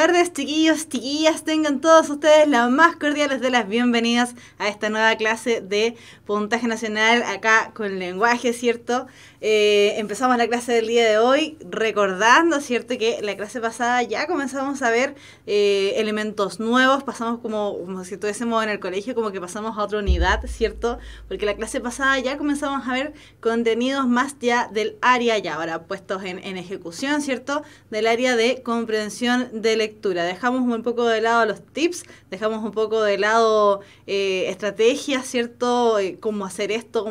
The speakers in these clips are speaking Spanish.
tardes, chiquillos, chiquillas, tengan todos ustedes las más cordiales de las bienvenidas a esta nueva clase de puntaje nacional acá con lenguaje, ¿cierto? Empezamos la clase del día de hoy recordando, ¿cierto? Que la clase pasada ya comenzamos a ver elementos nuevos, pasamos como si estuviésemos en el colegio, como que pasamos a otra unidad, ¿cierto? Porque la clase pasada ya comenzamos a ver contenidos más ya del área ya ahora puestos en ejecución, ¿cierto? Del área de comprensión de lectura. Dejamos un poco de lado los tips, dejamos un poco de lado estrategias, ¿cierto? Cómo hacer esto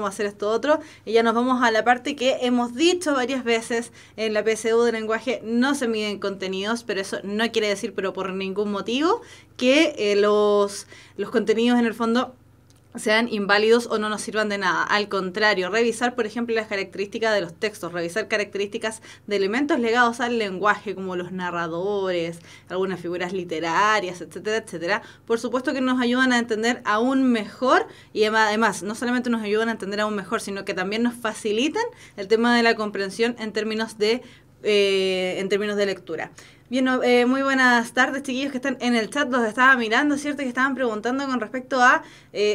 otro, y ya nos vamos a la parte que hemos dicho varias veces en la PSU de lenguaje: no se miden contenidos, pero eso no quiere decir, pero por ningún motivo, que los contenidos en el fondo sean inválidos o no nos sirvan de nada. Al contrario, revisar, por ejemplo, las características de los textos, revisar características de elementos legados al lenguaje, como los narradores, algunas figuras literarias, etcétera, etcétera. Por supuesto que nos ayudan a entender aún mejor, y además, no solamente nos ayudan a entender aún mejor, sino que también nos facilitan el tema de la comprensión en términos de lectura. Bien, muy buenas tardes, chiquillos que están en el chat, los estaba mirando, ¿cierto? Que estaban preguntando con respecto a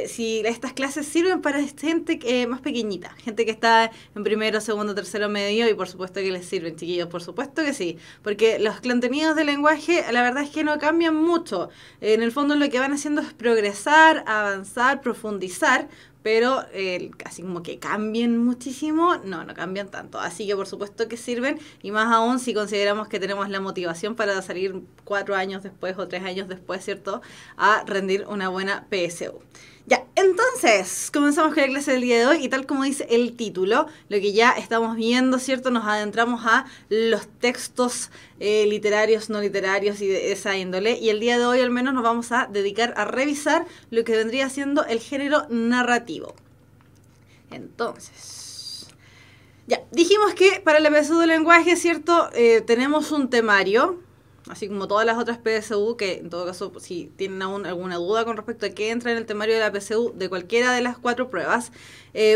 si estas clases sirven para gente más pequeñita, gente que está en primero, segundo, tercero, medio, y por supuesto que les sirven, chiquillos, por supuesto que sí, porque los contenidos de lenguaje, la verdad es que no cambian mucho. En el fondo lo que van haciendo es progresar, avanzar, profundizar, pero así como que cambien muchísimo, no cambian tanto. Así que por supuesto que sirven, y más aún si consideramos que tenemos la motivación para salir 4 años después o 3 años después, ¿cierto?, a rendir una buena PSU. Ya, entonces, comenzamos con la clase del día de hoy, y tal como dice el título, lo que ya estamos viendo, ¿cierto?, nos adentramos a los textos literarios, no literarios y de esa índole, y el día de hoy al menos nos vamos a dedicar a revisar lo que vendría siendo el género narrativo. Entonces, ya, dijimos que para la PSU de lenguaje, ¿cierto?, tenemos un temario, así como todas las otras PSU, que en todo caso, si tienen aún alguna duda con respecto a qué entra en el temario de la PSU de cualquiera de las 4 pruebas,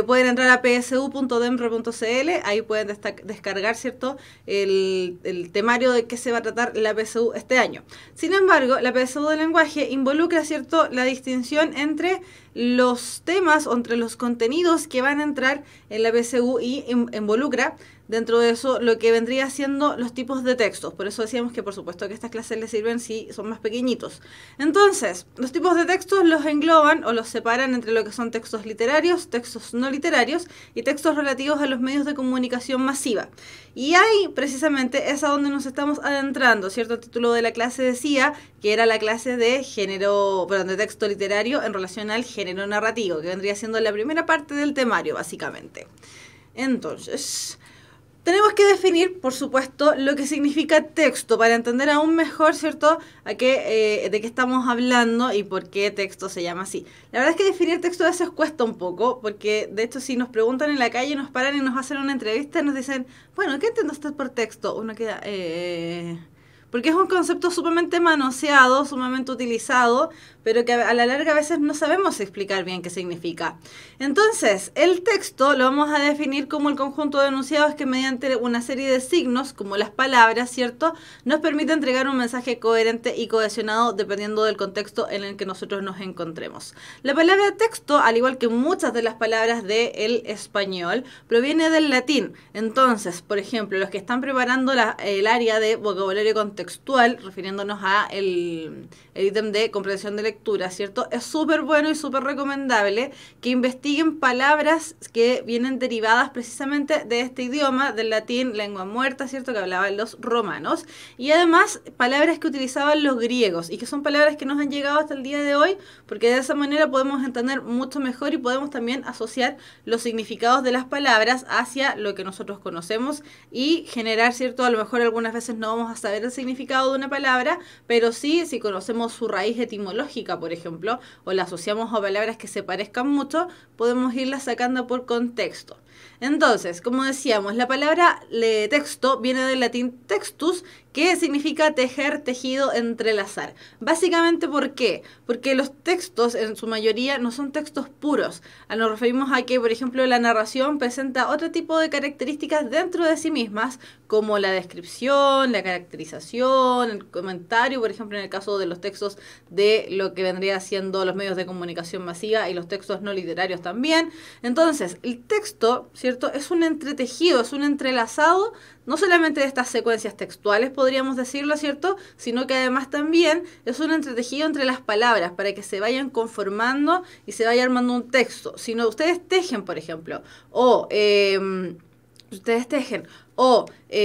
pueden entrar a psu.demre.cl, ahí pueden descargar, ¿cierto?, el temario de qué se va a tratar la PSU este año. Sin embargo, la PSU de lenguaje involucra, ¿cierto?, la distinción entre los temas o entre los contenidos que van a entrar en la PSU, y involucra dentro de eso lo que vendría siendo los tipos de textos. Por eso decíamos que por supuesto que estas clases les sirven si son más pequeñitos. Entonces, los tipos de textos los engloban o los separan entre lo que son textos literarios, textos no literarios y textos relativos a los medios de comunicación masiva. Y ahí precisamente es a donde nos estamos adentrando, ¿cierto? El título de la clase decía que era la clase de de texto literario en relación al género narrativo, que vendría siendo la primera parte del temario, básicamente. Entonces, tenemos que definir, por supuesto, lo que significa texto para entender aún mejor, ¿cierto?, de qué estamos hablando y por qué texto se llama así. La verdad es que definir texto a veces cuesta un poco, porque de hecho si nos preguntan en la calle, nos paran y nos hacen una entrevista y nos dicen, bueno, ¿qué entiende usted por texto? Uno queda, porque es un concepto sumamente manoseado, sumamente utilizado, pero que a la larga a veces no sabemos explicar bien qué significa. Entonces, el texto lo vamos a definir como el conjunto de enunciados que mediante una serie de signos, como las palabras, ¿cierto?, nos permite entregar un mensaje coherente y cohesionado dependiendo del contexto en el que nosotros nos encontremos. La palabra texto, al igual que muchas de las palabras del español, proviene del latín. Entonces, por ejemplo, los que están preparando el área de vocabulario contextual, refiriéndonos a el ítem de comprensión de lectura, ¿cierto?, es súper bueno y súper recomendable que investiguen palabras que vienen derivadas precisamente de este idioma, del latín, lengua muerta, ¿cierto?, que hablaban los romanos, y además palabras que utilizaban los griegos, y que son palabras que nos han llegado hasta el día de hoy, porque de esa manera podemos entender mucho mejor y podemos también asociar los significados de las palabras hacia lo que nosotros conocemos y generar, ¿cierto?, a lo mejor algunas veces no vamos a saber el significado de una palabra, pero sí, si conocemos su raíz etimológica, por ejemplo, o la asociamos a palabras que se parezcan mucho, podemos irlas sacando por contexto. Entonces, como decíamos, la palabra texto viene del latín textus, que significa tejer, tejido, entrelazar. Básicamente, ¿por qué? Porque los textos, en su mayoría, no son textos puros. Nos referimos a que, por ejemplo, la narración presenta otro tipo de características dentro de sí mismas, como la descripción, la caracterización, el comentario, por ejemplo, en el caso de los textos de lo que vendría siendo los medios de comunicación masiva y los textos no literarios también. Entonces, el texto, ¿cierto?, es un entretejido, es un entrelazado, no solamente de estas secuencias textuales, podríamos decirlo, ¿cierto?, sino que además también es un entretejido entre las palabras para que se vayan conformando y se vaya armando un texto. Si no, ustedes tejen, por ejemplo, o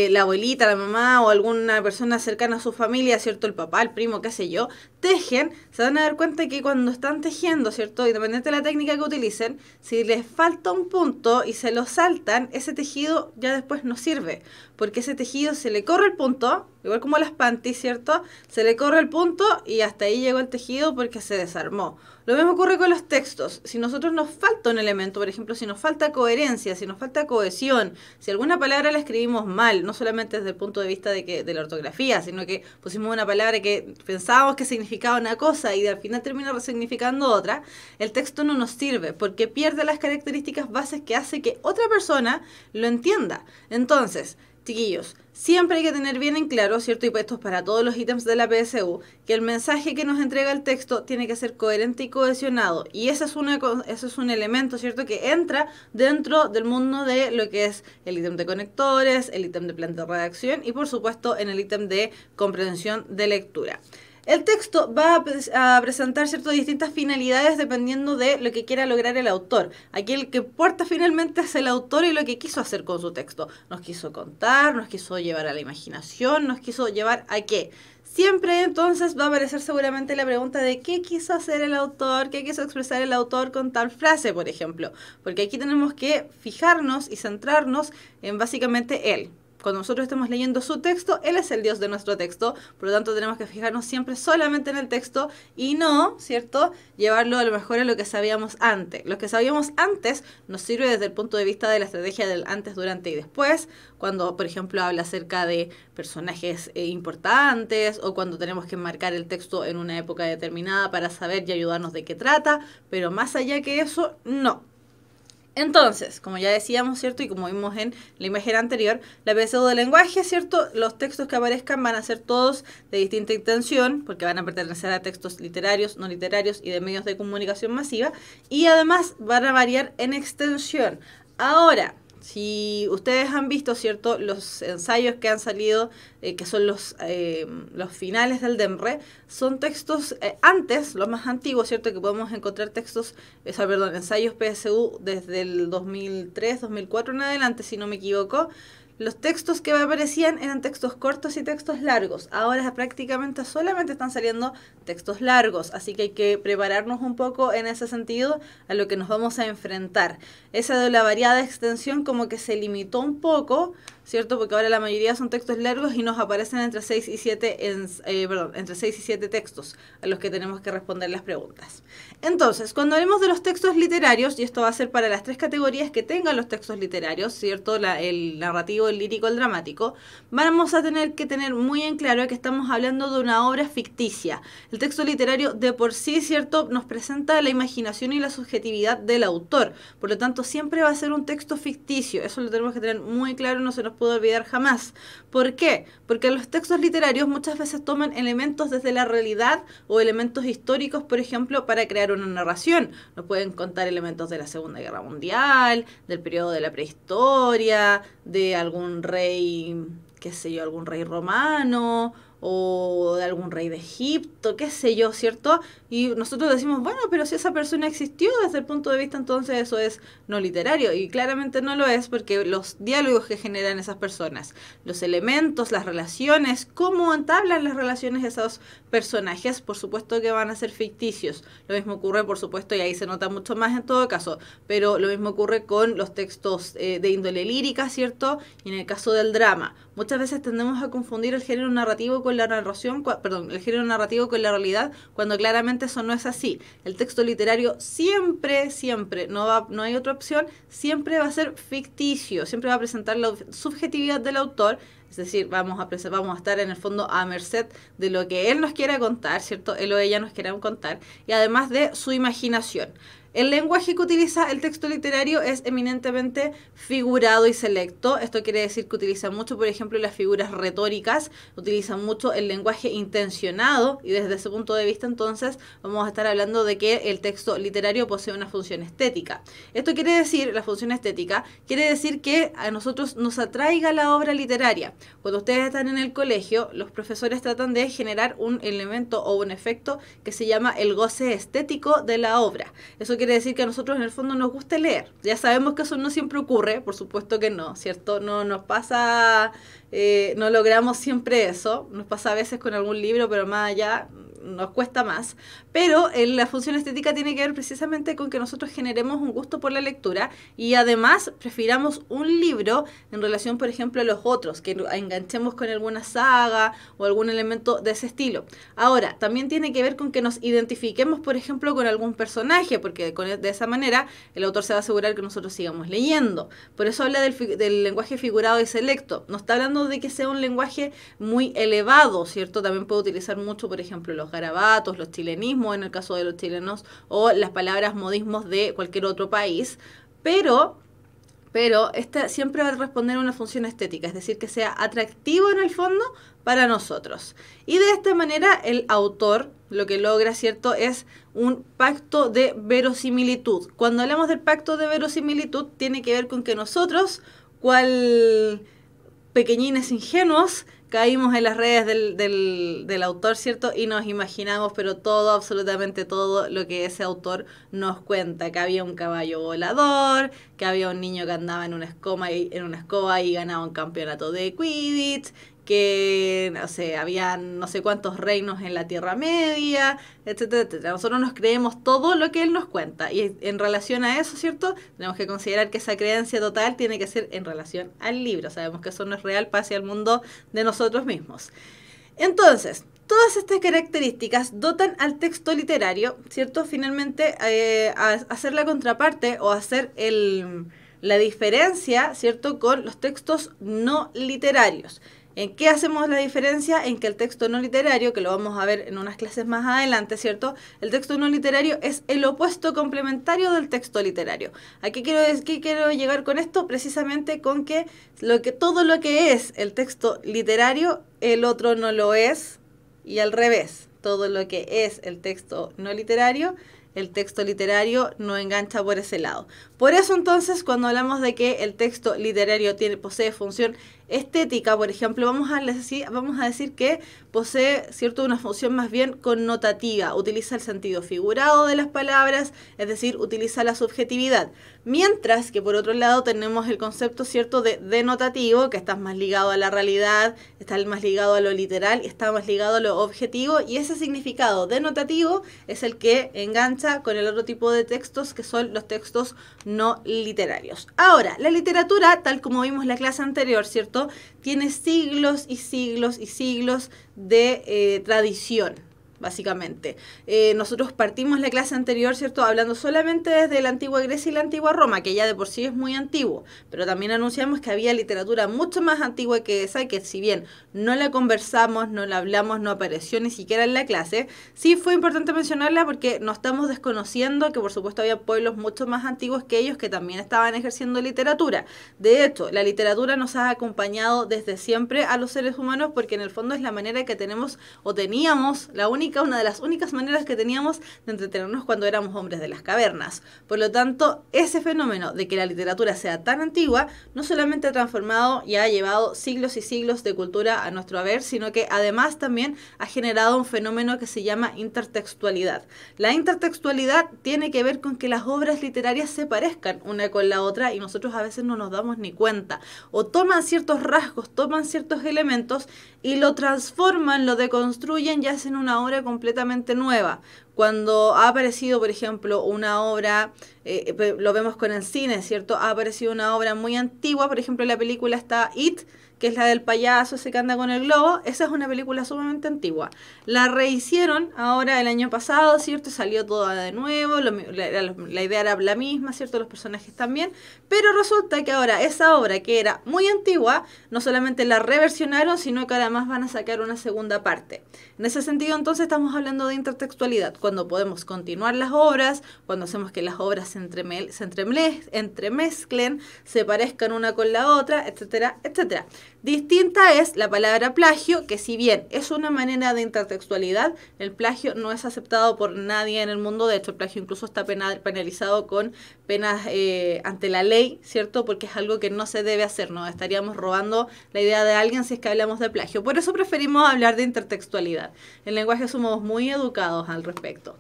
la abuelita, la mamá o alguna persona cercana a su familia, ¿cierto? El papá, el primo, qué sé yo, tejen, se van a dar cuenta que cuando están tejiendo, ¿cierto? Independientemente de la técnica que utilicen, si les falta un punto y se lo saltan, ese tejido ya después no sirve, porque ese tejido se le corre el punto, igual como las panties, ¿cierto? Se le corre el punto y hasta ahí llegó el tejido porque se desarmó. Lo mismo ocurre con los textos. Si nosotros nos falta un elemento, por ejemplo, si nos falta coherencia, si nos falta cohesión, si alguna palabra la escribimos mal, no solamente desde el punto de vista de la ortografía, sino que pusimos una palabra que pensábamos que significaba una cosa y al final termina significando otra, el texto no nos sirve porque pierde las características bases que hace que otra persona lo entienda. Entonces, chiquillos, siempre hay que tener bien en claro, ¿cierto? Y esto es para todos los ítems de la PSU, que el mensaje que nos entrega el texto tiene que ser coherente y cohesionado. Y ese es un elemento, ¿cierto?, que entra dentro del mundo de lo que es el ítem de conectores, el ítem de plan de redacción y, por supuesto, en el ítem de comprensión de lectura. El texto va a presentar ciertas distintas finalidades dependiendo de lo que quiera lograr el autor. Aquí el que importa finalmente es el autor y lo que quiso hacer con su texto. Nos quiso contar, nos quiso llevar a la imaginación, nos quiso llevar a qué. Siempre entonces va a aparecer seguramente la pregunta de qué quiso hacer el autor, qué quiso expresar el autor con tal frase, por ejemplo. Porque aquí tenemos que fijarnos y centrarnos en básicamente él. Cuando nosotros estemos leyendo su texto, él es el Dios de nuestro texto, por lo tanto tenemos que fijarnos siempre solamente en el texto y no, ¿cierto?, llevarlo a lo mejor a lo que sabíamos antes. Lo que sabíamos antes nos sirve desde el punto de vista de la estrategia del antes, durante y después, cuando, por ejemplo, habla acerca de personajes importantes o cuando tenemos que enmarcar el texto en una época determinada para saber y ayudarnos de qué trata, pero más allá que eso, no. Entonces, como ya decíamos, ¿cierto? Y como vimos en la imagen anterior, la PSU del lenguaje, ¿cierto? Los textos que aparezcan van a ser todos de distinta intención, porque van a pertenecer a textos literarios, no literarios y de medios de comunicación masiva, y además van a variar en extensión. Ahora, si ustedes han visto, ¿cierto?, los ensayos que han salido, que son los finales del DEMRE, son textos antes, los más antiguos, ¿cierto?, que podemos encontrar textos, ensayos PSU desde el 2003, 2004 en adelante, si no me equivoco. Los textos que aparecían eran textos cortos y textos largos. Ahora prácticamente solamente están saliendo textos largos, así que hay que prepararnos un poco en ese sentido a lo que nos vamos a enfrentar. Esa de la variada extensión como que se limitó un poco, ¿cierto? Porque ahora la mayoría son textos largos y nos aparecen entre 6 y 7 entre 6 y 7 textos a los que tenemos que responder las preguntas. Entonces, cuando hablemos de los textos literarios, y esto va a ser para las 3 categorías que tengan los textos literarios, ¿cierto? El narrativo, el lírico, el dramático, vamos a tener que tener muy en claro que estamos hablando de una obra ficticia. El texto literario de por sí, ¿cierto?, nos presenta la imaginación y la subjetividad del autor. Por lo tanto, siempre va a ser un texto ficticio. Eso lo tenemos que tener muy claro, no se nos puede olvidar jamás. ¿Por qué? Porque los textos literarios muchas veces toman elementos desde la realidad o elementos históricos, por ejemplo, para crear una narración. Nos pueden contar elementos de la Segunda Guerra Mundial, del periodo de la prehistoria, de algún rey, qué sé yo, algún rey romano o de algún rey de Egipto, qué sé yo, ¿cierto? Y nosotros decimos, bueno, pero si esa persona existió desde el punto de vista, entonces eso es no literario, y claramente no lo es porque los diálogos que generan esas personas, los elementos, las relaciones, cómo entablan las relaciones esos personajes, por supuesto que van a ser ficticios. Lo mismo ocurre, por supuesto, y ahí se nota mucho más en todo caso, pero lo mismo ocurre con los textos de índole lírica, ¿cierto? Y en el caso del drama. Muchas veces tendemos a confundir el género narrativo con la narración, el género narrativo con la realidad, cuando claramente eso no es así. El texto literario siempre, no hay otra opción, siempre va a ser ficticio, siempre va a presentar la subjetividad del autor. Es decir, vamos a estar en el fondo a merced de lo que él nos quiera contar, ¿cierto? Él o ella nos quiera contar, y además de su imaginación. El lenguaje que utiliza el texto literario es eminentemente figurado y selecto. Esto quiere decir que utiliza mucho, por ejemplo, las figuras retóricas, utiliza mucho el lenguaje intencionado, y desde ese punto de vista entonces vamos a estar hablando de que el texto literario posee una función estética. Esto quiere decir, la función estética, quiere decir que a nosotros nos atraiga la obra literaria. Cuando ustedes están en el colegio, los profesores tratan de generar un elemento o un efecto que se llama el goce estético de la obra. Eso quiere decir que a nosotros en el fondo nos gusta leer. Ya sabemos que eso no siempre ocurre, por supuesto que no, ¿cierto? No nos pasa, no logramos siempre eso. Nos pasa a veces con algún libro, pero más allá nos cuesta más. Pero la función estética tiene que ver precisamente con que nosotros generemos un gusto por la lectura y además prefiramos un libro en relación, por ejemplo, a los otros, que enganchemos con alguna saga o algún elemento de ese estilo. Ahora, también tiene que ver con que nos identifiquemos, por ejemplo, con algún personaje, porque de esa manera el autor se va a asegurar que nosotros sigamos leyendo. Por eso habla del lenguaje figurado y selecto. No está hablando de que sea un lenguaje muy elevado, ¿cierto? También puede utilizar mucho, por ejemplo, los garabatos, los chilenismos, en el caso de los chilenos, o las palabras modismos de cualquier otro país, pero esta siempre va a responder a una función estética, es decir, que sea atractivo en el fondo para nosotros. Y de esta manera el autor lo que logra, ¿cierto?, es un pacto de verosimilitud. Cuando hablamos del pacto de verosimilitud, tiene que ver con que nosotros, cual pequeñines ingenuos, caímos en las redes del autor, ¿cierto? Y nos imaginamos, pero todo, absolutamente todo lo que ese autor nos cuenta. Que había un caballo volador, que había un niño que andaba en una escoba y ganaba un campeonato de Quidditch, que, no sé, había no sé cuántos reinos en la Tierra Media, etcétera, etcétera. Nosotros nos creemos todo lo que él nos cuenta. Y en relación a eso, ¿cierto?, tenemos que considerar que esa creencia total tiene que ser en relación al libro. Sabemos que eso no es real, pase al mundo de nosotros mismos. Entonces, todas estas características dotan al texto literario, ¿cierto?, finalmente a hacer la contraparte o hacer la diferencia, ¿cierto?, con los textos no literarios. ¿En qué hacemos la diferencia? En que el texto no literario, que lo vamos a ver en unas clases más adelante, ¿cierto? El texto no literario es el opuesto complementario del texto literario. ¿A qué quiero llegar con esto? Precisamente con que todo lo que es el texto literario, el otro no lo es, y al revés. Todo lo que es el texto no literario, el texto literario no engancha por ese lado. Por eso entonces, cuando hablamos de que el texto literario posee función estética, por ejemplo, vamos a decir que posee, ¿cierto?, una función más bien connotativa. Utiliza el sentido figurado de las palabras, es decir, utiliza la subjetividad. Mientras que por otro lado tenemos el concepto, ¿cierto?, de denotativo, que está más ligado a la realidad, está más ligado a lo literal, está más ligado a lo objetivo, y ese significado denotativo es el que engancha con el otro tipo de textos, que son los textos no literarios. Ahora, la literatura, tal como vimos en la clase anterior, ¿cierto?, tiene siglos y siglos y siglos de tradición. Básicamente, nosotros partimos la clase anterior, ¿cierto?, hablando solamente desde la antigua Grecia y la antigua Roma, que ya de por sí es muy antiguo, pero también anunciamos que había literatura mucho más antigua que esa, que si bien no la conversamos, no la hablamos, no apareció ni siquiera en la clase, sí fue importante mencionarla porque no estamos desconociendo que por supuesto había pueblos mucho más antiguos que ellos que también estaban ejerciendo literatura. De hecho, la literatura nos ha acompañado desde siempre a los seres humanos porque en el fondo es la manera que tenemos o teníamos, una de las únicas maneras que teníamos de entretenernos cuando éramos hombres de las cavernas. Por lo tanto, ese fenómeno de que la literatura sea tan antigua no solamente ha transformado y ha llevado siglos y siglos de cultura a nuestro haber, sino que además también ha generado un fenómeno que se llama intertextualidad. La intertextualidad tiene que ver con que las obras literarias se parezcan una con la otra y nosotros a veces no nos damos ni cuenta. O toman ciertos rasgos, toman ciertos elementos y lo transforman, lo deconstruyen y hacen una obra completamente nueva. Cuando ha aparecido, por ejemplo, una obra, lo vemos con el cine, ¿cierto? Ha aparecido una obra muy antigua, por ejemplo, en la película está It, que es la del payaso ese que anda con el globo. Esa es una película sumamente antigua. La rehicieron ahora el año pasado, ¿cierto? Salió toda de nuevo, la idea era la misma, ¿cierto? Los personajes también, pero resulta que ahora esa obra que era muy antigua, no solamente la reversionaron, sino que además van a sacar una segunda parte. En ese sentido, entonces, estamos hablando de intertextualidad, cuando podemos continuar las obras, cuando hacemos que las obras se entremezclen, se parezcan una con la otra, etcétera, etcétera. Distinta es la palabra plagio, que si bien es una manera de intertextualidad, el plagio no es aceptado por nadie en el mundo. De hecho, el plagio incluso está penalizado con penas ante la ley, ¿cierto? Porque es algo que no se debe hacer, ¿no? Estaríamos robando la idea de alguien si es que hablamos de plagio. Por eso preferimos hablar de intertextualidad. En lenguaje somos muy educados al respecto.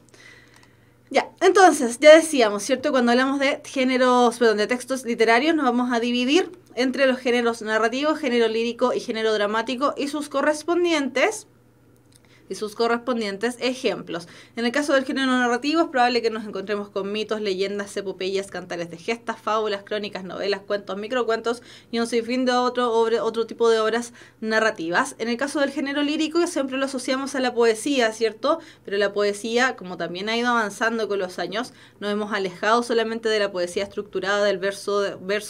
Ya, entonces, ya decíamos, ¿cierto? Cuando hablamos de géneros, perdón, de textos literarios, nos vamos a dividir entre los géneros narrativos, género lírico y género dramático y sus correspondientes ejemplos. En el caso del género narrativo es probable que nos encontremos con mitos, leyendas, epopeyas, cantares de gestas, fábulas, crónicas, novelas, cuentos, microcuentos y un sinfín de otro tipo de obras narrativas. En el caso del género lírico siempre lo asociamos a la poesía, ¿cierto? Pero la poesía, como también ha ido avanzando con los años, nos hemos alejado solamente de la poesía estructurada del verso,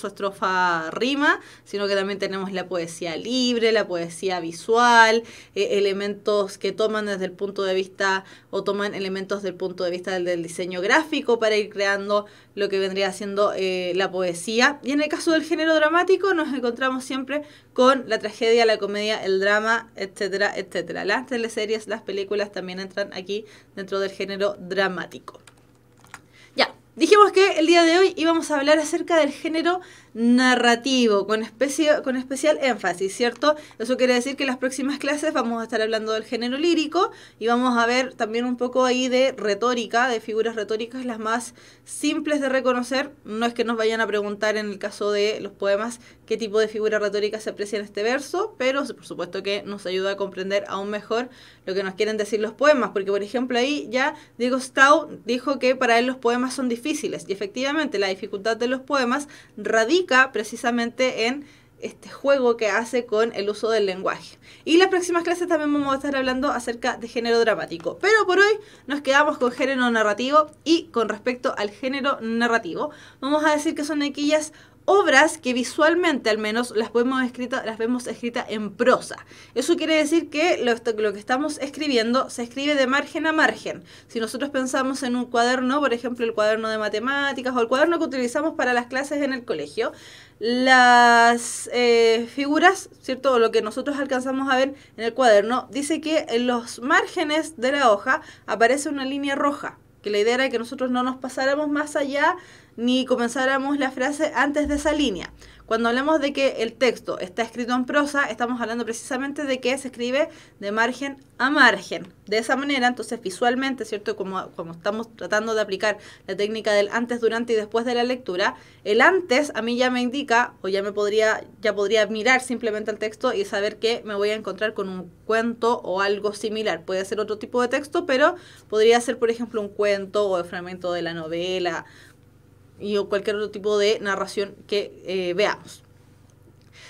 estrofa, rima, sino que también tenemos la poesía libre, la poesía visual, elementos que toman desde el punto de vista o toman elementos del punto de vista del diseño gráfico para ir creando lo que vendría siendo la poesía. Y en el caso del género dramático nos encontramos siempre con la tragedia, la comedia, el drama, etcétera, etcétera. Las teleseries, las películas también entran aquí dentro del género dramático. Ya, dijimos que el día de hoy íbamos a hablar acerca del género narrativo, con especial énfasis, ¿cierto? Eso quiere decir que en las próximas clases vamos a estar hablando del género lírico y vamos a ver también un poco ahí de retórica, de figuras retóricas las más simples de reconocer. No es que nos vayan a preguntar en el caso de los poemas qué tipo de figura retórica se aprecia en este verso, pero por supuesto que nos ayuda a comprender aún mejor lo que nos quieren decir los poemas, porque por ejemplo ahí ya Diego Stau dijo que para él los poemas son difíciles y efectivamente la dificultad de los poemas radica precisamente en este juego que hace con el uso del lenguaje. Y en las próximas clases también vamos a estar hablando acerca de género dramático. Pero por hoy nos quedamos con género narrativo y con respecto al género narrativo vamos a decir que son aquellas obras que visualmente al menos las vemos escritas en prosa. Eso quiere decir que lo que estamos escribiendo se escribe de margen a margen. Si nosotros pensamos en un cuaderno, por ejemplo el cuaderno de matemáticas o el cuaderno que utilizamos para las clases en el colegio, las figuras, ¿cierto? O lo que nosotros alcanzamos a ver en el cuaderno, dice que en los márgenes de la hoja aparece una línea roja, que la idea era que nosotros no nos pasáramos más allá ni comenzáramos la frase antes de esa línea. Cuando hablamos de que el texto está escrito en prosa, estamos hablando precisamente de que se escribe de margen a margen. De esa manera, entonces visualmente, ¿cierto? Como estamos tratando de aplicar la técnica del antes, durante y después de la lectura, el antes a mí ya me indica, o ya podría mirar simplemente el texto y saber que me voy a encontrar con un cuento o algo similar. Puede ser otro tipo de texto, pero podría ser, por ejemplo, un cuento o el fragmento de la novela o cualquier otro tipo de narración que veamos.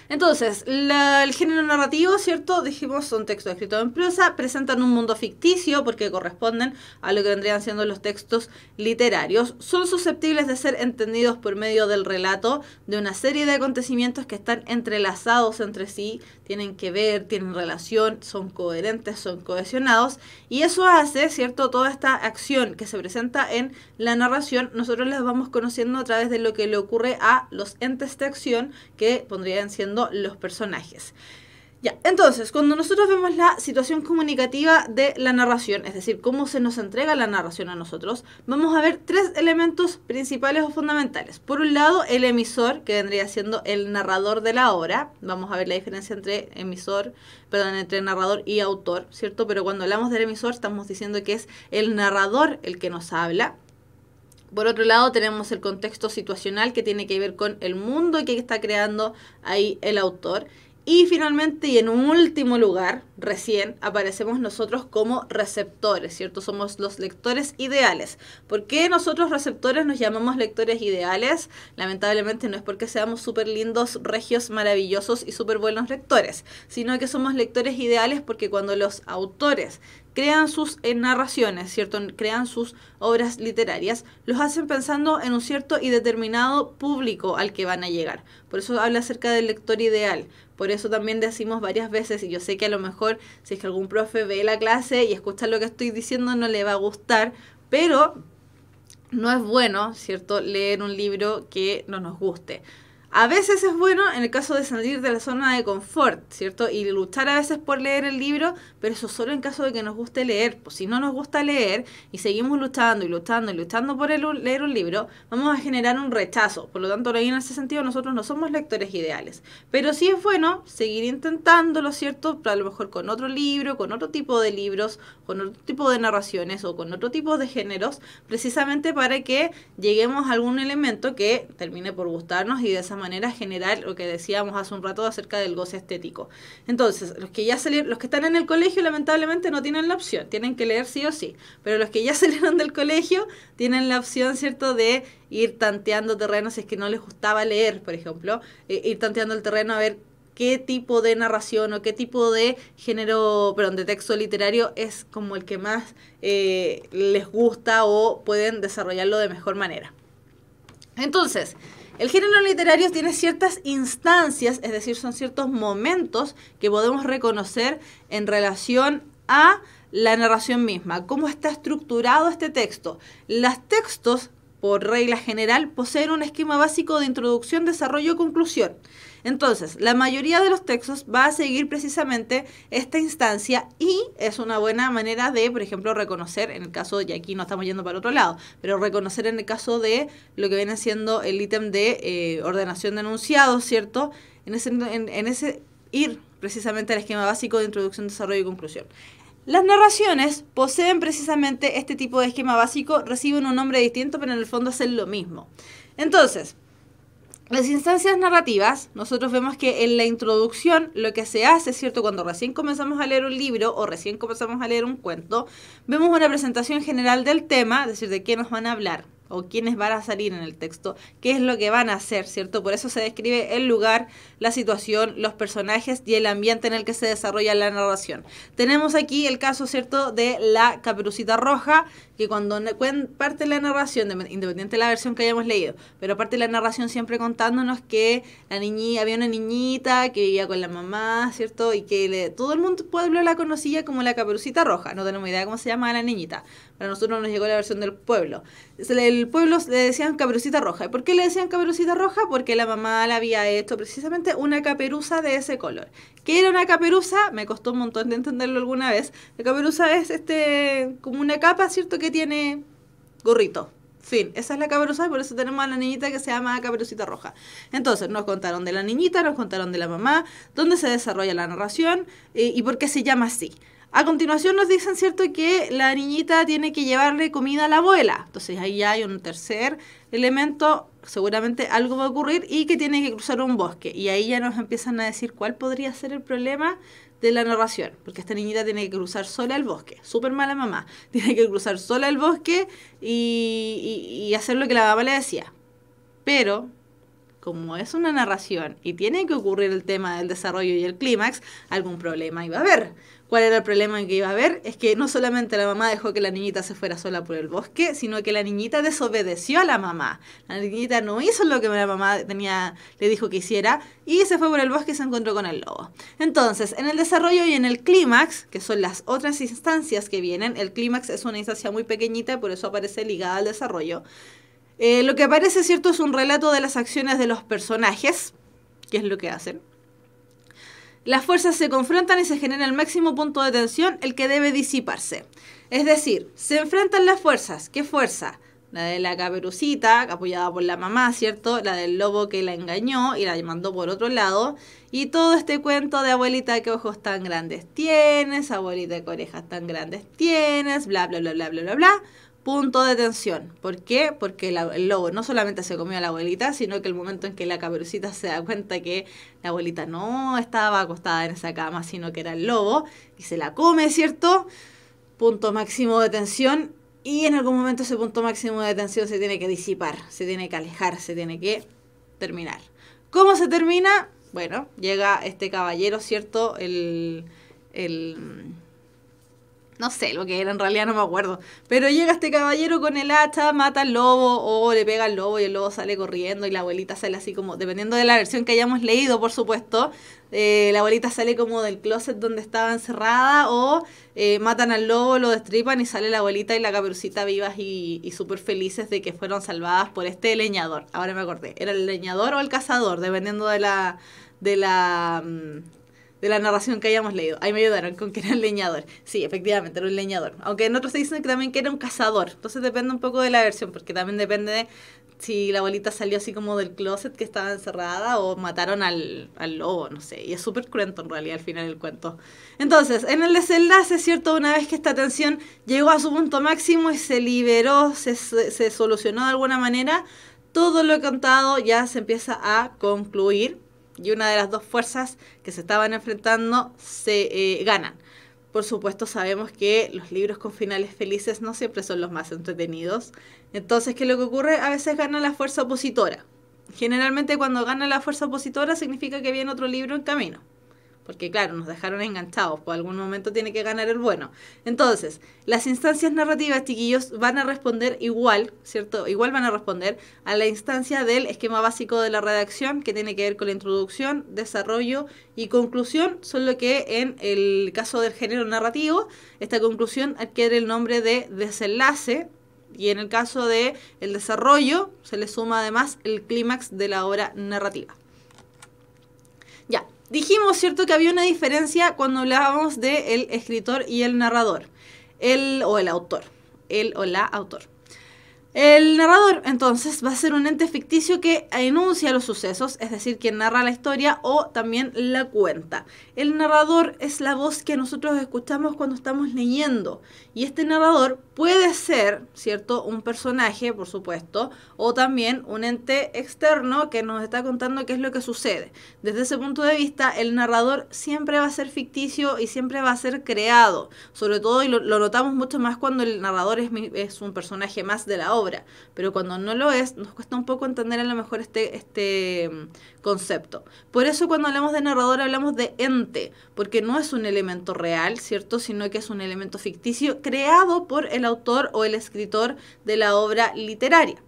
Entonces, el género narrativo, ¿cierto? Dijimos, son textos escritos en prosa, presentan un mundo ficticio porque corresponden a lo que vendrían siendo los textos literarios. Son susceptibles de ser entendidos por medio del relato de una serie de acontecimientos que están entrelazados entre sí, tienen que ver, tienen relación, son coherentes, son cohesionados, y eso hace, ¿cierto? Toda esta acción que se presenta en la narración, nosotros las vamos conociendo a través de lo que le ocurre a los entes de acción que pondrían siendo los personajes. Ya, entonces, cuando nosotros vemos la situación comunicativa de la narración, es decir, cómo se nos entrega la narración a nosotros, vamos a ver tres elementos principales o fundamentales. Por un lado, el emisor, que vendría siendo el narrador de la obra. Vamos a ver la diferencia entre entre narrador y autor, ¿cierto? Pero cuando hablamos del emisor, estamos diciendo que es el narrador el que nos habla. Por otro lado, tenemos el contexto situacional que tiene que ver con el mundo que está creando ahí el autor. Y finalmente, y en último lugar, recién aparecemos nosotros como receptores, ¿cierto? Somos los lectores ideales. ¿Por qué nosotros receptores nos llamamos lectores ideales? Lamentablemente no es porque seamos súper lindos, regios, maravillosos y súper buenos lectores, sino que somos lectores ideales porque cuando los autores crean sus narraciones, ¿cierto? Crean sus obras literarias, los hacen pensando en un cierto y determinado público al que van a llegar. Por eso habla acerca del lector ideal. Por eso también decimos varias veces, y yo sé que a lo mejor si es que algún profe ve la clase y escucha lo que estoy diciendo no le va a gustar, pero no es bueno, ¿cierto?, leer un libro que no nos guste. A veces es bueno en el caso de salir de la zona de confort, ¿cierto? Y luchar a veces por leer el libro, pero eso solo en caso de que nos guste leer. Pues si no nos gusta leer y seguimos luchando y luchando y luchando por leer un libro, vamos a generar un rechazo. Por lo tanto, ahí en ese sentido nosotros no somos lectores ideales. Pero sí es bueno seguir intentándolo, ¿cierto? A lo mejor con otro libro, con otro tipo de libros, con otro tipo de narraciones o con otro tipo de géneros, precisamente para que lleguemos a algún elemento que termine por gustarnos y de esa manera generar lo que decíamos hace un rato acerca del goce estético. Entonces, los que están en el colegio lamentablemente no tienen la opción, tienen que leer sí o sí, pero los que ya salieron del colegio tienen la opción, ¿cierto?, de ir tanteando terreno si es que no les gustaba leer, por ejemplo, ir tanteando el terreno a ver qué tipo de narración o qué tipo de de texto literario es como el que más les gusta o pueden desarrollarlo de mejor manera. Entonces, el género literario tiene ciertas instancias, es decir, son ciertos momentos que podemos reconocer en relación a la narración misma. ¿Cómo está estructurado este texto? Los textos, por regla general, poseen un esquema básico de introducción, desarrollo y conclusión. Entonces, la mayoría de los textos va a seguir precisamente esta instancia y es una buena manera de, por ejemplo, reconocer, en el caso, y aquí no estamos yendo para otro lado, pero reconocer en el caso de lo que viene siendo el ítem de ordenación de enunciados, ¿cierto? En ese ir precisamente al esquema básico de introducción, desarrollo y conclusión. Las narraciones poseen precisamente este tipo de esquema básico, reciben un nombre distinto, pero en el fondo hacen lo mismo. Entonces, las instancias narrativas, nosotros vemos que en la introducción lo que se hace, ¿cierto? Cuando recién comenzamos a leer un libro o recién comenzamos a leer un cuento, vemos una presentación general del tema, es decir, de qué nos van a hablar o quiénes van a salir en el texto, qué es lo que van a hacer, ¿cierto? Por eso se describe el lugar, la situación, los personajes y el ambiente en el que se desarrolla la narración. Tenemos aquí el caso, ¿cierto?, de la Caperucita Roja, que cuando parte la narración, independiente de la versión que hayamos leído, pero parte la narración siempre contándonos que había una niñita que vivía con la mamá, ¿cierto? Y que todo el mundo pueblo la conocía como la Caperucita Roja. No tenemos idea de cómo se llama la niñita. Para nosotros nos llegó la versión del pueblo. El pueblo le decían Caperucita Roja. ¿Y por qué le decían Caperucita Roja? Porque la mamá le había hecho precisamente una caperuza de ese color. ¿Qué era una caperuza? Me costó un montón de entenderlo alguna vez. La caperuza es como una capa, ¿cierto?, que tiene gorrito. Fin, esa es la Caperuza y por eso tenemos a la niñita que se llama Caperucita Roja. Entonces, nos contaron de la niñita, nos contaron de la mamá, dónde se desarrolla la narración y por qué se llama así. A continuación nos dicen, ¿cierto?, que la niñita tiene que llevarle comida a la abuela. Entonces ahí ya hay un tercer elemento, seguramente algo va a ocurrir y que tiene que cruzar un bosque. Y ahí ya nos empiezan a decir cuál podría ser el problema de la narración. Porque esta niñita tiene que cruzar sola el bosque. Súper mala mamá. Tiene que cruzar sola el bosque y hacer lo que la mamá le decía. Pero como es una narración y tiene que ocurrir el tema del desarrollo y el clímax, algún problema iba a haber. ¿Cuál era el problema que iba a haber? Es que no solamente la mamá dejó que la niñita se fuera sola por el bosque, sino que la niñita desobedeció a la mamá. La niñita no hizo lo que la mamá le dijo que hiciera y se fue por el bosque y se encontró con el lobo. Entonces, en el desarrollo y en el clímax, que son las otras instancias que vienen, el clímax es una instancia muy pequeñita y por eso aparece ligada al desarrollo. Lo que aparece, ¿cierto?, es un relato de las acciones de los personajes, qué es lo que hacen. Las fuerzas se confrontan y se genera el máximo punto de tensión, el que debe disiparse. Es decir, se enfrentan las fuerzas. ¿Qué fuerza? La de la Caperucita, apoyada por la mamá, ¿cierto? La del lobo que la engañó y la mandó por otro lado. Y todo este cuento de abuelita, ¿qué ojos tan grandes tienes? Abuelita, ¿qué orejas tan grandes tienes? Bla, bla, bla, bla, bla, bla, bla. punto de tensión. ¿Por qué? Porque el lobo no solamente se comió a la abuelita, sino que el momento en que la Caperucita se da cuenta que la abuelita no estaba acostada en esa cama, sino que era el lobo, y se la come, ¿cierto? Punto máximo de tensión, y en algún momento ese punto máximo de tensión se tiene que disipar, se tiene que alejar, se tiene que terminar. ¿Cómo se termina? Bueno, llega este caballero, ¿cierto? No sé lo que era, en realidad no me acuerdo. Pero llega este caballero con el hacha, mata al lobo o le pega al lobo y el lobo sale corriendo y la abuelita sale así como, dependiendo de la versión que hayamos leído, por supuesto, la abuelita sale como del closet donde estaba encerrada o matan al lobo, lo destripan y sale la abuelita y la Caperucita vivas y súper felices de que fueron salvadas por este leñador. Ahora me acordé, era el leñador o el cazador, dependiendo de la narración que hayamos leído. Ahí me ayudaron con que era el leñador. Sí, efectivamente, era un leñador. Aunque en otros se dicen que también que era un cazador. Entonces depende un poco de la versión, porque también depende de si la abuelita salió así como del closet que estaba encerrada o mataron al lobo, no sé. Y es súper cruento en realidad al final del cuento. Entonces, en el desenlace, ¿cierto? Una vez que esta tensión llegó a su punto máximo y se liberó, se solucionó de alguna manera, todo lo contado ya se empieza a concluir. Y una de las dos fuerzas que se estaban enfrentando se ganan. Por supuesto, sabemos que los libros con finales felices no siempre son los más entretenidos. Entonces, ¿qué es lo que ocurre? A veces gana la fuerza opositora. Generalmente cuando gana la fuerza opositora significa que viene otro libro en camino. Porque claro, nos dejaron enganchados, por algún momento tiene que ganar el bueno. Entonces, las instancias narrativas, chiquillos, van a responder igual, ¿cierto? Igual van a responder a la instancia del esquema básico de la redacción, que tiene que ver con la introducción, desarrollo y conclusión, solo que en el caso del género narrativo, esta conclusión adquiere el nombre de desenlace, y en el caso de el desarrollo, se le suma además el clímax de la obra narrativa. Ya. Dijimos, ¿cierto?, que había una diferencia cuando hablábamos del escritor y el narrador. El o la autor. El narrador, entonces, va a ser un ente ficticio que enuncia los sucesos, es decir, quien narra la historia o también la cuenta. El narrador es la voz que nosotros escuchamos cuando estamos leyendo. Y este narrador puede ser, ¿cierto?, un personaje, por supuesto, o también un ente externo que nos está contando qué es lo que sucede. Desde ese punto de vista, el narrador siempre va a ser ficticio y siempre va a ser creado. Sobre todo, y lo notamos mucho más cuando el narrador es un personaje más de la obra. Pero cuando no lo es, nos cuesta un poco entender a lo mejor este concepto. Por eso cuando hablamos de narrador hablamos de ente, porque no es un elemento real, ¿cierto? Sino que es un elemento ficticio creado por el autor o el escritor de la obra literaria.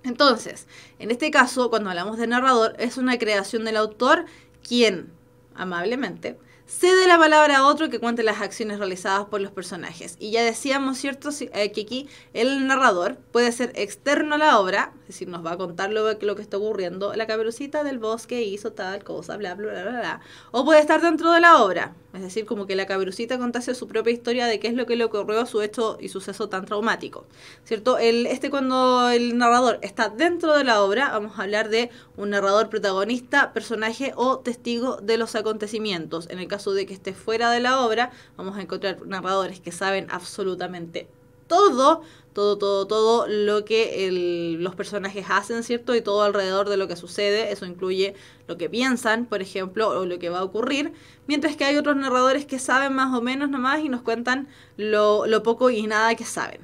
Entonces, en este caso, cuando hablamos de narrador, es una creación del autor quien, amablemente, cede la palabra a otro que cuente las acciones realizadas por los personajes. Y ya decíamos, ¿cierto?, que aquí el narrador puede ser externo a la obra, es decir, nos va a contar lo que está ocurriendo. La Caperucita del bosque hizo tal cosa, bla, bla, bla, bla, bla. O puede estar dentro de la obra, es decir, como que la Caperucita contase su propia historia de qué es lo que le ocurrió a su hecho y suceso tan traumático, ¿cierto? Cuando el narrador está dentro de la obra, vamos a hablar de un narrador protagonista, personaje o testigo de los acontecimientos. En el caso de que esté fuera de la obra, vamos a encontrar narradores que saben absolutamente todo lo que los personajes hacen, ¿cierto? Y todo alrededor de lo que sucede. Eso incluye lo que piensan, por ejemplo, o lo que va a ocurrir. Mientras que hay otros narradores que saben más o menos nomás y nos cuentan lo poco y nada que saben.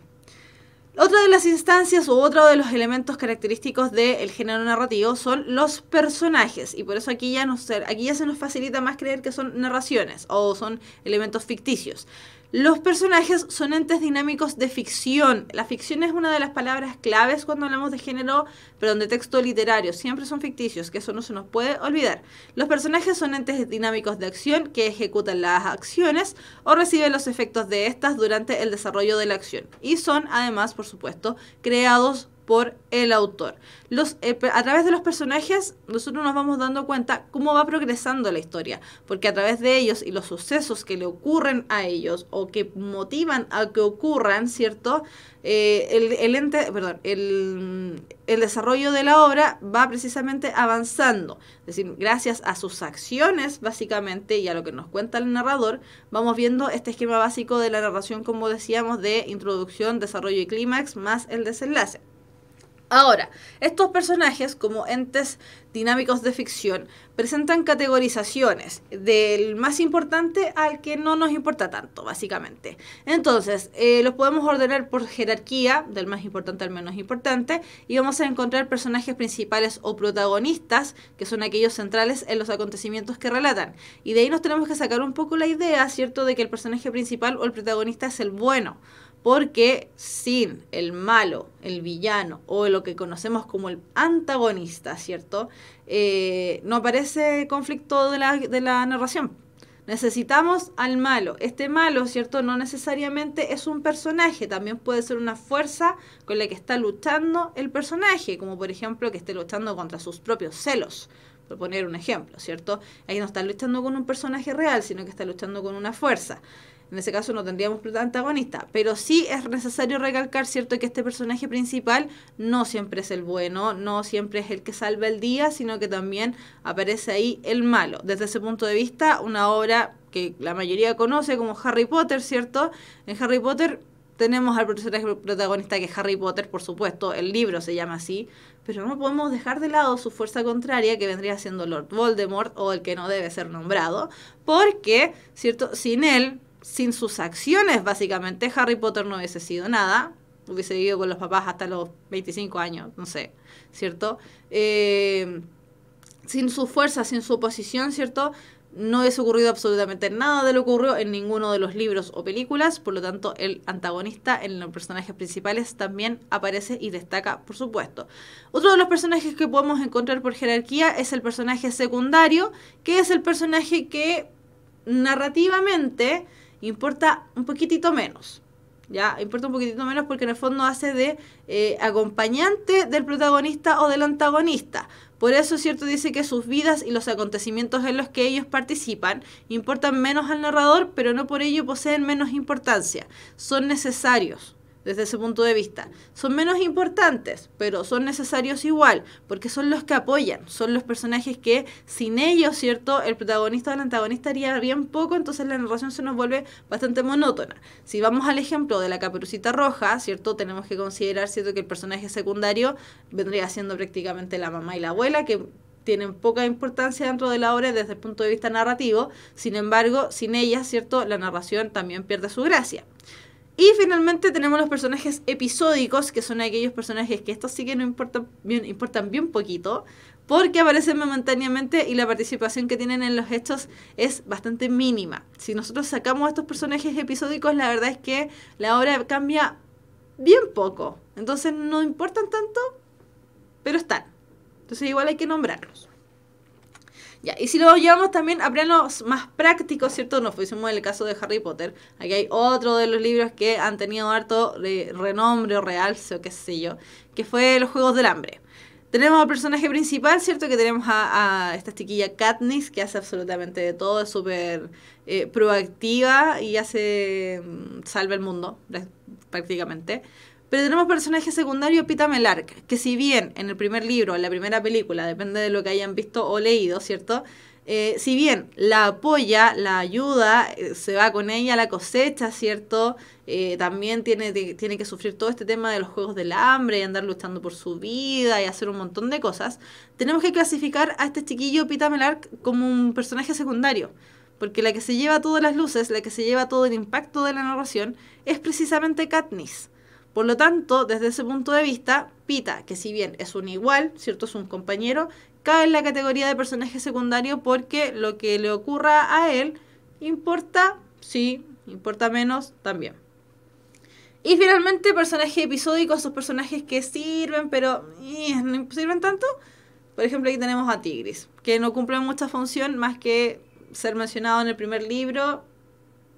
Otra de las instancias u otro de los elementos característicos del género narrativo son los personajes, y por eso aquí ya se nos facilita más creer que son narraciones o son elementos ficticios. Los personajes son entes dinámicos de ficción. La ficción es una de las palabras claves cuando hablamos de género, perdón, de texto literario. Siempre son ficticios, que eso no se nos puede olvidar. Los personajes son entes dinámicos de acción que ejecutan las acciones o reciben los efectos de estas durante el desarrollo de la acción. Y son, además, por supuesto, creados por el autor. A través de los personajes nosotros nos vamos dando cuenta cómo va progresando la historia, porque a través de ellos y los sucesos que le ocurren a ellos o que motivan a que ocurran, ¿cierto? El desarrollo de la obra va precisamente avanzando. Es decir, gracias a sus acciones, básicamente, y a lo que nos cuenta el narrador, vamos viendo este esquema básico de la narración, como decíamos, de introducción, desarrollo y clímax, más el desenlace. Ahora, estos personajes, como entes dinámicos de ficción, presentan categorizaciones del más importante al que no nos importa tanto, básicamente. Entonces, los podemos ordenar por jerarquía, del más importante al menos importante, y vamos a encontrar personajes principales o protagonistas, que son aquellos centrales en los acontecimientos que relatan. Y de ahí nos tenemos que sacar un poco la idea, ¿cierto?, de que el personaje principal o el protagonista es el bueno. Porque sin el malo, el villano o lo que conocemos como el antagonista, ¿cierto? No aparece conflicto de la narración. Necesitamos al malo. Este malo, ¿cierto? No necesariamente es un personaje, también puede ser una fuerza con la que está luchando el personaje, como por ejemplo que esté luchando contra sus propios celos, por poner un ejemplo, ¿cierto? Ahí no está luchando con un personaje real, sino que está luchando con una fuerza. En ese caso no tendríamos antagonista, pero sí es necesario recalcar, ¿cierto?, que este personaje principal no siempre es el bueno, no siempre es el que salva el día, sino que también aparece ahí el malo. Desde ese punto de vista, una obra que la mayoría conoce como Harry Potter, ¿cierto? En Harry Potter tenemos al personaje protagonista que es Harry Potter, por supuesto, el libro se llama así, pero no podemos dejar de lado su fuerza contraria, que vendría siendo Lord Voldemort, o el que no debe ser nombrado, porque, ¿cierto?, sin él, sin sus acciones, básicamente, Harry Potter no hubiese sido nada. Hubiese vivido con los papás hasta los 25 años, no sé, ¿cierto? Sin su fuerza, sin su oposición, ¿cierto? No hubiese ocurrido absolutamente nada de lo que ocurrió en ninguno de los libros o películas. Por lo tanto, el antagonista en los personajes principales también aparece y destaca, por supuesto. Otro de los personajes que podemos encontrar por jerarquía es el personaje secundario, que es el personaje que narrativamente importa un poquitito menos, ¿ya? Importa un poquitito menos porque en el fondo hace de acompañante del protagonista o del antagonista. Por eso, ¿cierto?, dice que sus vidas y los acontecimientos en los que ellos participan importan menos al narrador, pero no por ello poseen menos importancia. Son necesarios. Desde ese punto de vista. Son menos importantes, pero son necesarios igual, porque son los que apoyan, son los personajes que sin ellos, ¿cierto?, el protagonista o el antagonista haría bien poco, entonces la narración se nos vuelve bastante monótona. Si vamos al ejemplo de la Caperucita Roja, ¿cierto?, tenemos que considerar, ¿cierto?, que el personaje secundario vendría siendo prácticamente la mamá y la abuela, que tienen poca importancia dentro de la obra desde el punto de vista narrativo. Sin embargo, sin ellas, ¿cierto?, la narración también pierde su gracia. Y finalmente tenemos los personajes episódicos, que son aquellos personajes que estos sí que no importan bien poquito, porque aparecen momentáneamente y la participación que tienen en los hechos es bastante mínima. Si nosotros sacamos estos personajes episódicos, la verdad es que la obra cambia bien poco. Entonces no importan tanto, pero están. Entonces igual hay que nombrarlos. Ya, y si lo llevamos también a planos más prácticos, ¿cierto? Nos pusimos en el caso de Harry Potter. Aquí hay otro de los libros que han tenido harto renombre o realce o qué sé yo, que fue Los Juegos del Hambre. Tenemos al personaje principal, ¿cierto? Que tenemos a esta chiquilla Katniss, que hace absolutamente de todo, es súper proactiva y salva el mundo, prácticamente. Pero tenemos personaje secundario, Peeta Mellark, que si bien en el primer libro, en la primera película, depende de lo que hayan visto o leído, ¿cierto? Si bien la apoya, la ayuda, se va con ella a la cosecha, ¿cierto? También tiene que sufrir todo este tema de los Juegos del Hambre y andar luchando por su vida y hacer un montón de cosas. Tenemos que clasificar a este chiquillo Peeta Mellark como un personaje secundario, porque la que se lleva todas las luces, la que se lleva todo el impacto de la narración, es precisamente Katniss. Por lo tanto, desde ese punto de vista, Peeta, que si bien es un igual, ¿cierto?, es un compañero, cae en la categoría de personaje secundario porque lo que le ocurra a él importa, sí, importa menos también. Y finalmente, personajes episódicos, esos personajes que sirven, pero no sirven tanto. Por ejemplo, aquí tenemos a Tigris, que no cumple mucha función más que ser mencionado en el primer libro,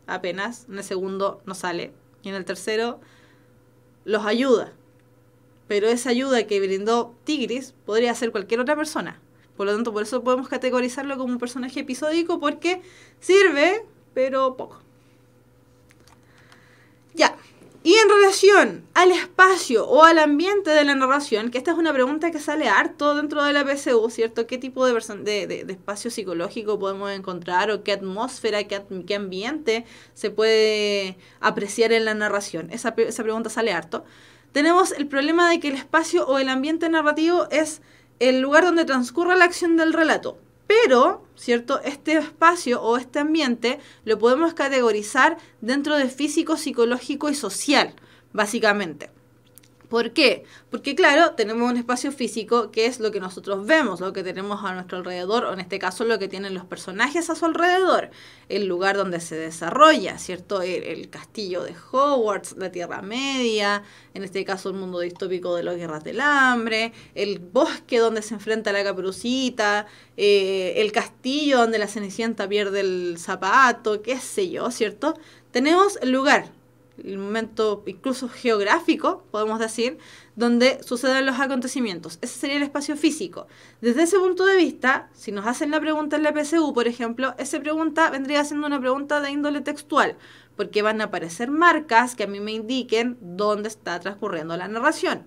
apenas, en el segundo no sale, y en el tercero los ayuda, pero esa ayuda que brindó Tigris podría ser cualquier otra persona. Por lo tanto, por eso podemos categorizarlo como un personaje episódico, porque sirve, pero poco. Ya. Y en relación al espacio o al ambiente de la narración, que esta es una pregunta que sale harto dentro de la PSU, ¿cierto? ¿Qué tipo de espacio psicológico podemos encontrar o qué atmósfera, qué ambiente se puede apreciar en la narración? Esa pregunta sale harto. Tenemos el problema de que el espacio o el ambiente narrativo es el lugar donde transcurre la acción del relato. Pero, ¿cierto? Este espacio o este ambiente lo podemos categorizar dentro de físico, psicológico y social, básicamente. ¿Por qué? Porque, claro, tenemos un espacio físico que es lo que nosotros vemos, lo que tenemos a nuestro alrededor, o en este caso lo que tienen los personajes a su alrededor, el lugar donde se desarrolla, ¿cierto? El castillo de Hogwarts, la Tierra Media, en este caso el mundo distópico de las Guerras del Hambre, el bosque donde se enfrenta la Caperucita, el castillo donde la Cenicienta pierde el zapato, qué sé yo, ¿cierto? Tenemos el lugar, el momento incluso geográfico, podemos decir, donde suceden los acontecimientos. Ese sería el espacio físico. Desde ese punto de vista, si nos hacen la pregunta en la PSU, por ejemplo, esa pregunta vendría siendo una pregunta de índole textual, porque van a aparecer marcas que a mí me indiquen dónde está transcurriendo la narración.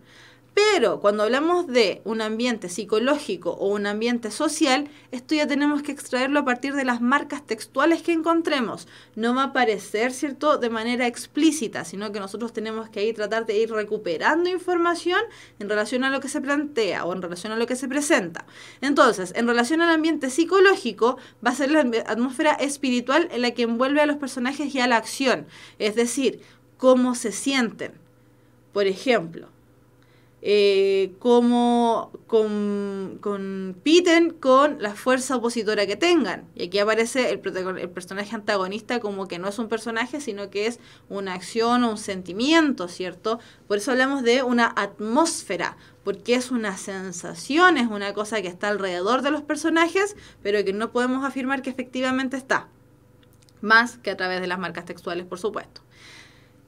Pero cuando hablamos de un ambiente psicológico o un ambiente social, esto ya tenemos que extraerlo a partir de las marcas textuales que encontremos. No va a aparecer, ¿cierto?, de manera explícita, sino que nosotros tenemos que tratar de ir recuperando información en relación a lo que se plantea o en relación a lo que se presenta. Entonces, en relación al ambiente psicológico, va a ser la atmósfera espiritual en la que envuelve a los personajes y a la acción. Es decir, cómo se sienten. Por ejemplo, cómo compiten con la fuerza opositora que tengan. Y aquí aparece el personaje antagonista como que no es un personaje, sino que es una acción o un sentimiento, ¿cierto? Por eso hablamos de una atmósfera, porque es una sensación, es una cosa que está alrededor de los personajes, pero que no podemos afirmar que efectivamente está. Más que a través de las marcas textuales, por supuesto.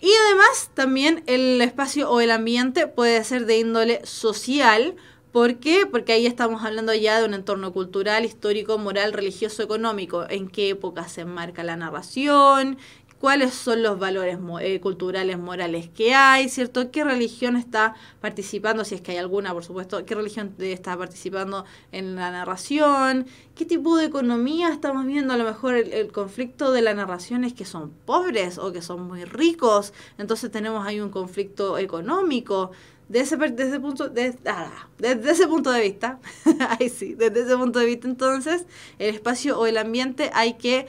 Y además también el espacio o el ambiente puede ser de índole social. ¿Por qué? Porque ahí estamos hablando ya de un entorno cultural, histórico, moral, religioso, económico. ¿En qué época se enmarca la narración? ¿Cuáles son los valores culturales, morales que hay? ¿Cierto? ¿Qué religión está participando? Si es que hay alguna, por supuesto. ¿Qué religión está participando en la narración? ¿Qué tipo de economía estamos viendo? A lo mejor el conflicto de la narración es que son pobres o que son muy ricos. Entonces tenemos ahí un conflicto económico. Desde ese punto de vista, ahí sí, desde ese punto de vista, entonces, el espacio o el ambiente hay que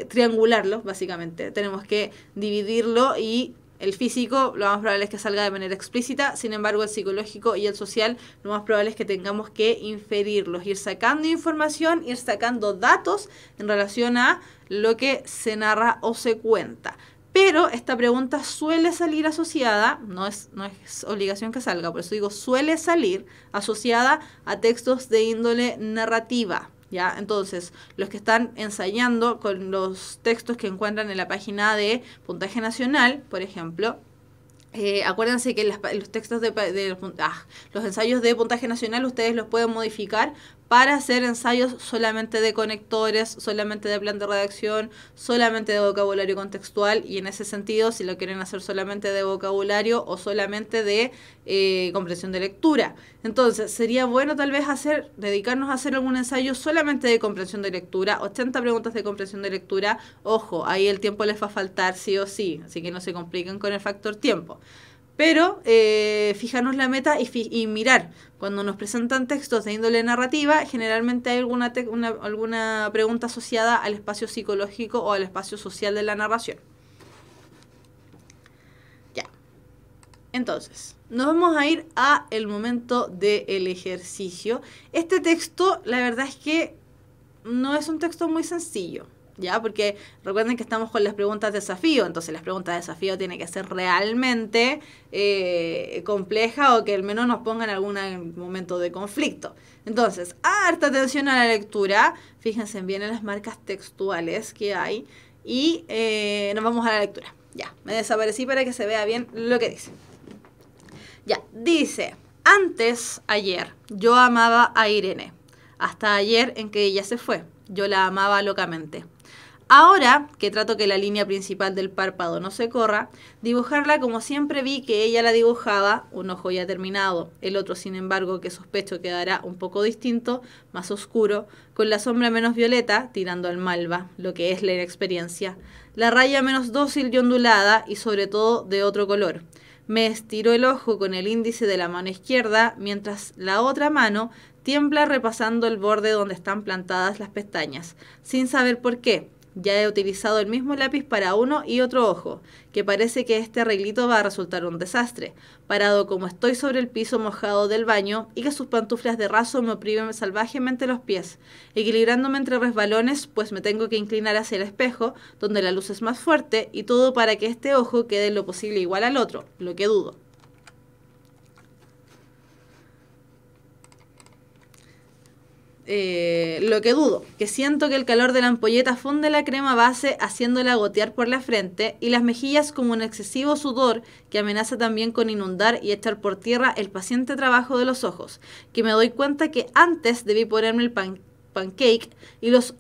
triangularlo, básicamente. Tenemos que dividirlo y el físico lo más probable es que salga de manera explícita, sin embargo el psicológico y el social lo más probable es que tengamos que inferirlos, ir sacando información, ir sacando datos en relación a lo que se narra o se cuenta. Pero esta pregunta suele salir asociada, no es obligación que salga, por eso digo suele salir asociada a textos de índole narrativa. ¿Ya? Entonces, los que están ensayando con los textos que encuentran en la página de Puntaje Nacional, por ejemplo, acuérdense que los textos los ensayos de Puntaje Nacional ustedes los pueden modificar para hacer ensayos solamente de conectores, solamente de plan de redacción, solamente de vocabulario contextual, y en ese sentido, si lo quieren hacer solamente de vocabulario o solamente de comprensión de lectura. Entonces, sería bueno tal vez dedicarnos a hacer algún ensayo solamente de comprensión de lectura, 80 preguntas de comprensión de lectura. Ojo, ahí el tiempo les va a faltar sí o sí, así que no se compliquen con el factor tiempo. Pero fijarnos la meta y mirar. Cuando nos presentan textos de índole narrativa, generalmente hay alguna pregunta asociada al espacio psicológico o al espacio social de la narración. Ya. Entonces, nos vamos a ir a el momento del ejercicio. Este texto, la verdad es que no es un texto muy sencillo. ¿Ya? Porque recuerden que estamos con las preguntas de desafío, entonces las preguntas de desafío tienen que ser realmente complejas o que al menos nos pongan en algún momento de conflicto. Entonces, harta atención a la lectura, fíjense bien en las marcas textuales que hay y nos vamos a la lectura. Ya, me desaparecí para que se vea bien lo que dice. Ya, dice, antes, ayer, yo amaba a Irene. Hasta ayer en que ella se fue. Yo la amaba locamente. Ahora, que trato que la línea principal del párpado no se corra, dibujarla como siempre vi que ella la dibujaba, un ojo ya terminado, el otro sin embargo que sospecho quedará un poco distinto, más oscuro, con la sombra menos violeta, tirando al malva, lo que es la inexperiencia, la raya menos dócil y ondulada y sobre todo de otro color. Me estiró el ojo con el índice de la mano izquierda, mientras la otra mano tiembla repasando el borde donde están plantadas las pestañas, sin saber por qué. Ya he utilizado el mismo lápiz para uno y otro ojo, que parece que este arreglito va a resultar un desastre, parado como estoy sobre el piso mojado del baño y que sus pantuflas de raso me oprimen salvajemente los pies, equilibrándome entre resbalones, pues me tengo que inclinar hacia el espejo, donde la luz es más fuerte, y todo para que este ojo quede lo posible igual al otro, lo que dudo. Lo que dudo, que siento que el calor de la ampolleta funde la crema base haciéndola gotear por la frente y las mejillas como un excesivo sudor que amenaza también con inundar y echar por tierra el paciente trabajo de los ojos, que me doy cuenta que antes debí ponerme el pancake y los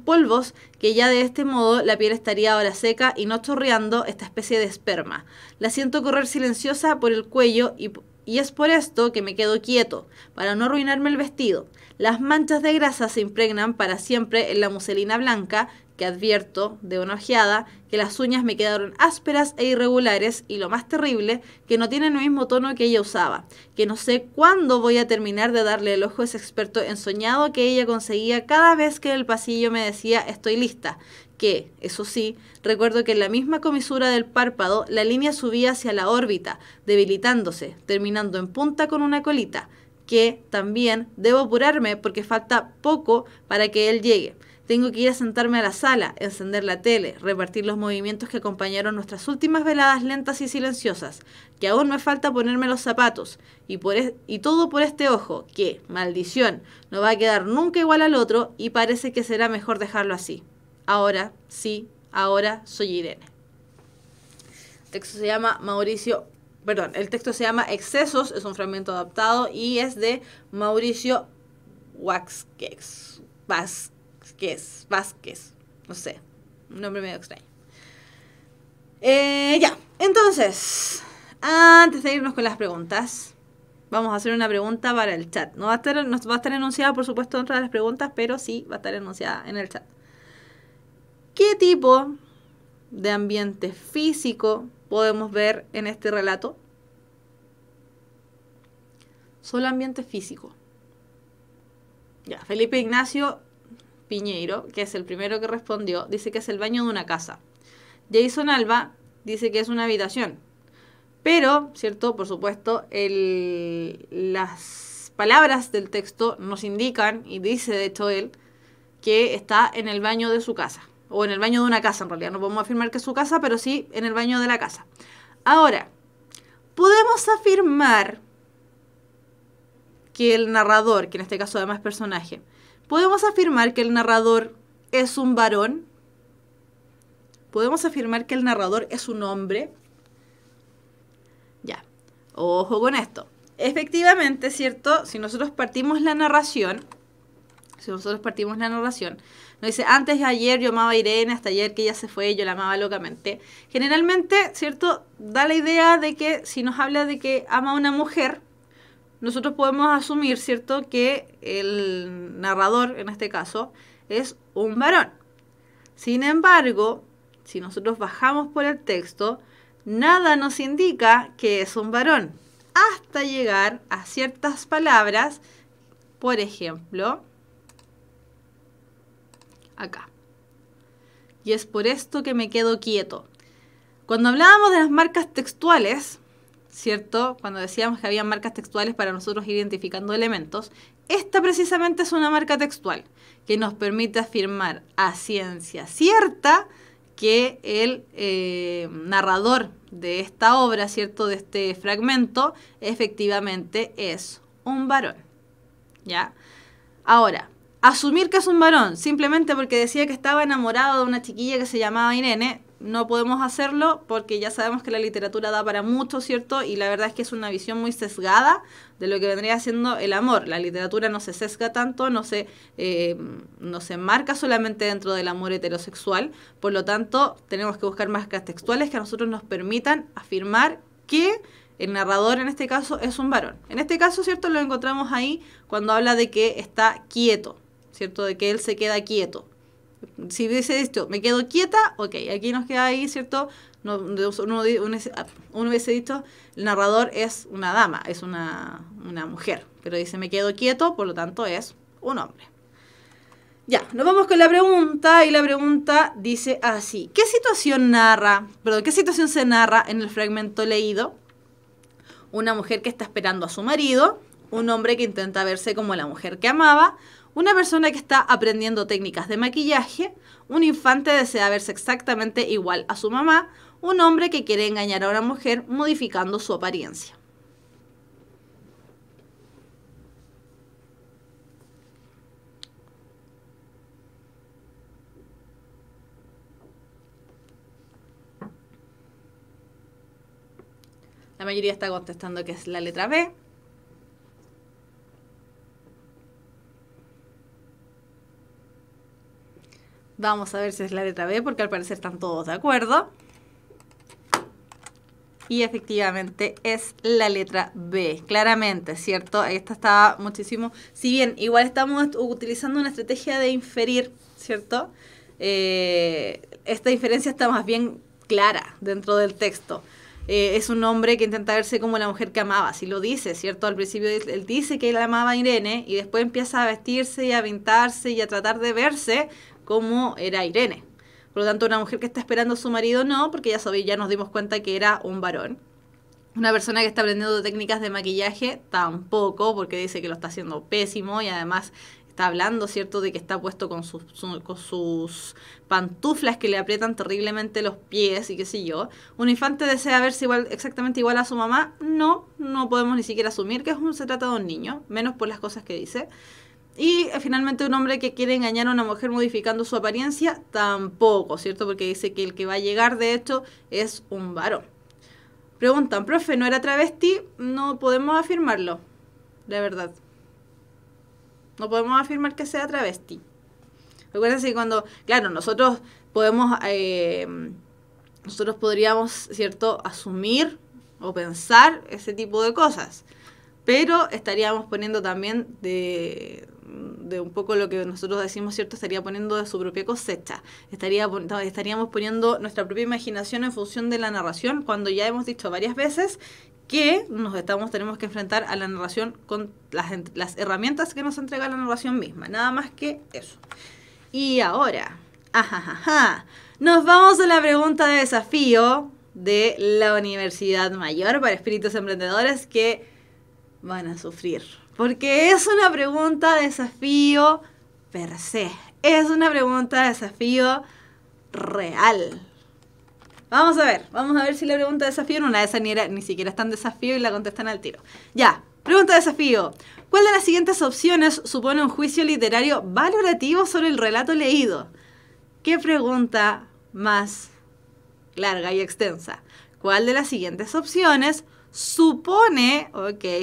polvos, que ya de este modo la piel estaría ahora seca y no chorreando esta especie de esperma. La siento correr silenciosa por el cuello y es por esto que me quedo quieto, para no arruinarme el vestido. Las manchas de grasa se impregnan para siempre en la muselina blanca, que advierto, de una ojeada, que las uñas me quedaron ásperas e irregulares y lo más terrible, que no tienen el mismo tono que ella usaba, que no sé cuándo voy a terminar de darle el ojo a ese experto ensoñado que ella conseguía cada vez que en el pasillo me decía estoy lista, que, eso sí, recuerdo que en la misma comisura del párpado la línea subía hacia la órbita, debilitándose, terminando en punta con una colita, que también debo apurarme porque falta poco para que él llegue. Tengo que ir a sentarme a la sala, encender la tele, repartir los movimientos que acompañaron nuestras últimas veladas lentas y silenciosas, que aún me falta ponerme los zapatos, y todo por este ojo, que, maldición, no va a quedar nunca igual al otro y parece que será mejor dejarlo así. Ahora, sí, ahora soy Irene. El texto se llama el texto se llama Excesos, es un fragmento adaptado y es de Mauricio Vázquez, no sé, un nombre medio extraño. Ya, entonces, antes de irnos con las preguntas, vamos a hacer una pregunta para el chat. No va a estar enunciada, por supuesto, dentro de las preguntas, pero sí va a estar enunciada en el chat. ¿Qué tipo de ambiente físico podemos ver en este relato? Solo ambiente físico. Ya, Felipe Ignacio Piñeiro, que es el primero que respondió, dice que es el baño de una casa. Jason Alba dice que es una habitación. Pero, ¿cierto? Por supuesto, las palabras del texto nos indican, y dice de hecho él, que está en el baño de su casa. O en el baño de una casa, en realidad. No podemos afirmar que es su casa, pero sí en el baño de la casa. Ahora, podemos afirmar que el narrador, que en este caso además es personaje, podemos afirmar que el narrador es un varón. Podemos afirmar que el narrador es un hombre. Ya, ojo con esto. Efectivamente, ¿cierto? Si nosotros partimos la narración, nos dice, antes de ayer yo amaba a Irene, hasta ayer que ella se fue, yo la amaba locamente. Generalmente, ¿cierto? Da la idea de que si nos habla de que ama a una mujer, nosotros podemos asumir, ¿cierto? Que el narrador, en este caso, es un varón. Sin embargo, si nosotros bajamos por el texto, nada nos indica que es un varón, hasta llegar a ciertas palabras, por ejemplo, acá. Y es por esto que me quedo quieto. Cuando hablábamos de las marcas textuales, ¿cierto? Cuando decíamos que había marcas textuales para nosotros ir identificando elementos, esta precisamente es una marca textual que nos permite afirmar a ciencia cierta que el narrador de esta obra, ¿cierto? De este fragmento, efectivamente es un varón. ¿Ya? Ahora, asumir que es un varón simplemente porque decía que estaba enamorado de una chiquilla que se llamaba Irene, no podemos hacerlo porque ya sabemos que la literatura da para mucho, ¿cierto? Y la verdad es que es una visión muy sesgada de lo que vendría siendo el amor. La literatura no se sesga tanto, no se enmarca solamente dentro del amor heterosexual. Por lo tanto, tenemos que buscar marcas textuales que a nosotros nos permitan afirmar que el narrador en este caso es un varón. En este caso, ¿cierto? Lo encontramos ahí cuando habla de que está quieto, ¿cierto? De que él se queda quieto. Si hubiese dicho, me quedo quieta, ok, aquí nos queda ahí, ¿cierto? Uno hubiese dicho, el narrador es una dama, es una mujer, pero dice, me quedo quieto, por lo tanto es un hombre. Ya, nos vamos con la pregunta, y la pregunta dice así, ¿qué situación se narra en el fragmento leído? Una mujer que está esperando a su marido, un hombre que intenta verse como la mujer que amaba, una persona que está aprendiendo técnicas de maquillaje, un infante desea verse exactamente igual a su mamá, un hombre que quiere engañar a una mujer modificando su apariencia. La mayoría está contestando que es la letra B. Vamos a ver si es la letra B, porque al parecer están todos de acuerdo. Y efectivamente es la letra B, claramente, ¿cierto? Esta está muchísimo... Si bien igual estamos utilizando una estrategia de inferir, ¿cierto? Esta inferencia está más bien clara dentro del texto. Es un hombre que intenta verse como la mujer que amaba, así lo dice, ¿cierto? Al principio él dice que él amaba a Irene y después empieza a vestirse y a pintarse y a tratar de verse como era Irene. Por lo tanto, una mujer que está esperando a su marido no, porque ya nos dimos cuenta que era un varón. Una persona que está aprendiendo técnicas de maquillaje tampoco, porque dice que lo está haciendo pésimo y además está hablando, ¿cierto?, de que está puesto con sus pantuflas que le aprietan terriblemente los pies y qué sé yo. ¿Un infante desea verse exactamente igual a su mamá? No podemos ni siquiera asumir que se trata de un niño, menos por las cosas que dice. Y finalmente un hombre que quiere engañar a una mujer modificando su apariencia, tampoco, ¿cierto? Porque dice que el que va a llegar, de hecho, es un varón. Preguntan, profe, ¿no era travesti? No podemos afirmarlo, la verdad. No podemos afirmar que sea travesti. Recuerden que cuando, claro, nosotros podríamos, ¿cierto?, asumir o pensar ese tipo de cosas. Pero estaríamos poniendo también de un poco lo que nosotros decimos, ¿cierto? Estaría poniendo de su propia cosecha. Estaríamos poniendo nuestra propia imaginación en función de la narración, cuando ya hemos dicho varias veces que tenemos que enfrentar a la narración con las herramientas que nos entrega la narración misma. Nada más que eso. Y ahora, nos vamos a la pregunta de desafío de la Universidad Mayor para Espíritus Emprendedores que van a sufrir. Porque es una pregunta de desafío per se. Es una pregunta de desafío real. Vamos a ver si la pregunta de desafío, una de esas ni siquiera es tan desafío y la contestan al tiro. Ya, pregunta de desafío. ¿Cuál de las siguientes opciones supone un juicio literario valorativo sobre el relato leído? ¿Qué pregunta más larga y extensa? ¿Cuál de las siguientes opciones supone,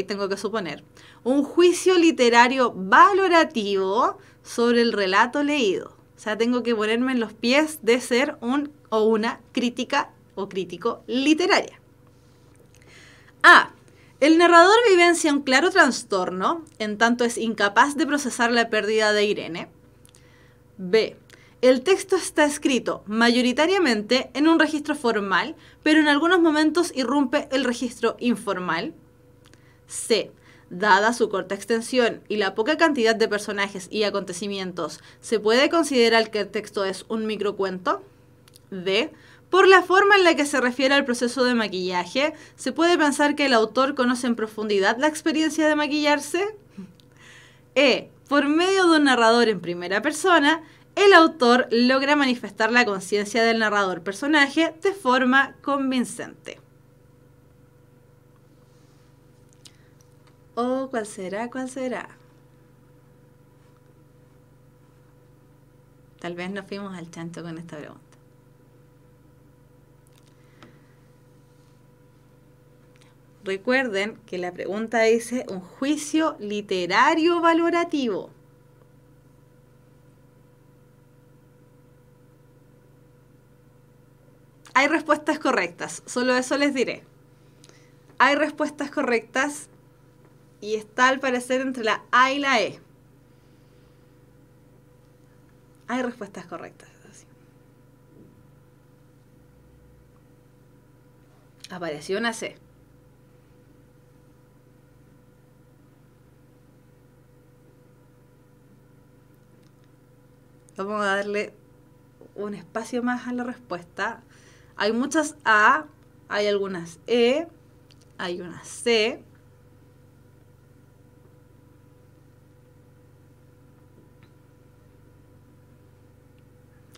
tengo que suponer, un juicio literario valorativo sobre el relato leído? O sea, tengo que ponerme en los pies de ser un o una crítica o crítico literaria. A. El narrador vivencia un claro trastorno, en tanto es incapaz de procesar la pérdida de Irene. B. El texto está escrito mayoritariamente en un registro formal, pero en algunos momentos irrumpe el registro informal. C. Dada su corta extensión y la poca cantidad de personajes y acontecimientos, ¿se puede considerar que el texto es un microcuento? D. Por la forma en la que se refiere al proceso de maquillaje, ¿se puede pensar que el autor conoce en profundidad la experiencia de maquillarse? E. Por medio de un narrador en primera persona, el autor logra manifestar la conciencia del narrador personaje de forma convincente. ¿O cuál será? ¿Cuál será? Tal vez nos fuimos al chancho con esta pregunta. recuerden que la pregunta dice un juicio literario valorativo. Hay respuestas correctas, solo eso les diré. Hay respuestas correctas y está al parecer entre la A y la E. Hay respuestas correctas. Apareció una C. Vamos a darle un espacio más a la respuesta. Hay muchas A, hay algunas E, hay una C.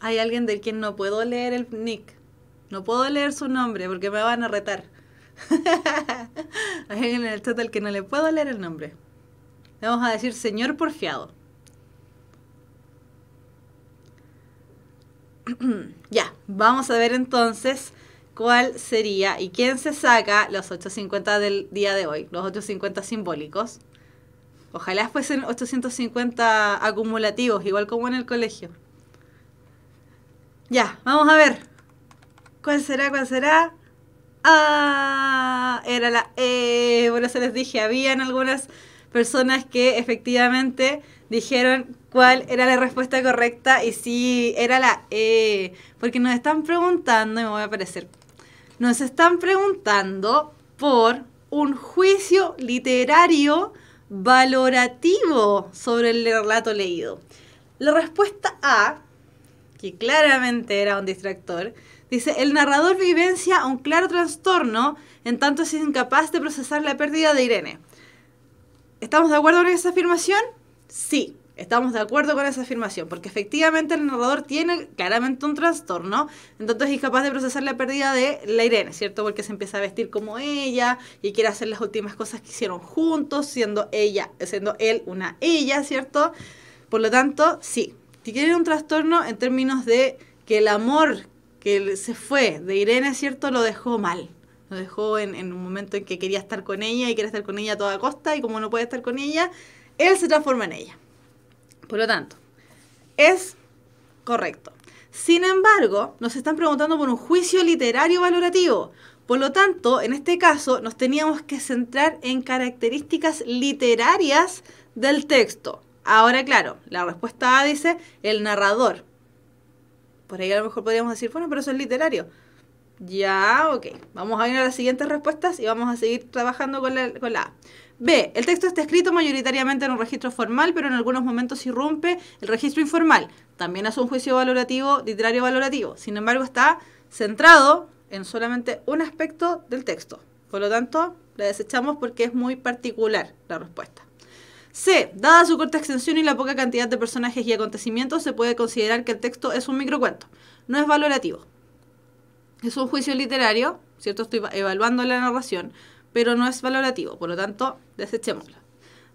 Hay alguien del quien no puedo leer el nick. No puedo leer su nombre porque me van a retar. Hay alguien en el chat al que no le puedo leer el nombre. Le vamos a decir señor porfiado. Ya, vamos a ver entonces cuál sería y quién se saca los 850 del día de hoy, los 850 simbólicos. Ojalá fuesen 850 acumulativos, igual como en el colegio. Ya, vamos a ver. ¿Cuál será? ¿Cuál será? Ah, era la E. Por eso les dije, habían algunas personas que efectivamente dijeron cuál era la respuesta correcta y sí, era la E. Porque nos están preguntando, y me voy a aparecer, nos están preguntando por un juicio literario valorativo sobre el relato leído. La respuesta A, que claramente era un distractor, dice, el narrador vivencia un claro trastorno en tanto es incapaz de procesar la pérdida de Irene. ¿Estamos de acuerdo con esa afirmación? Sí, estamos de acuerdo con esa afirmación, porque efectivamente el narrador tiene claramente un trastorno, entonces es incapaz de procesar la pérdida de la Irene, ¿cierto? Porque se empieza a vestir como ella y quiere hacer las últimas cosas que hicieron juntos, siendo él una ella, ¿cierto? Por lo tanto, sí, tiene un trastorno en términos de que el amor que se fue de Irene, ¿cierto? Lo dejó mal. Lo dejó en un momento en que quería estar con ella y quiere estar con ella a toda costa, y como no puede estar con ella, él se transforma en ella. Por lo tanto, es correcto. Sin embargo, nos están preguntando por un juicio literario valorativo. Por lo tanto, en este caso, nos teníamos que centrar en características literarias del texto. Ahora, claro, la respuesta A dice el narrador. Por ahí a lo mejor podríamos decir, bueno, pero eso es literario. Ya, ok. Vamos a ir a las siguientes respuestas y vamos a seguir trabajando con la A. B. El texto está escrito mayoritariamente en un registro formal, pero en algunos momentos irrumpe el registro informal. También es un juicio valorativo, literario valorativo. Sin embargo, está centrado en solamente un aspecto del texto. Por lo tanto, la desechamos porque es muy particular la respuesta. C. Dada su corta extensión y la poca cantidad de personajes y acontecimientos, se puede considerar que el texto es un microcuento. No es valorativo. Es un juicio literario, ¿cierto? Estoy evaluando la narración, pero no es valorativo, por lo tanto, desechémoslo.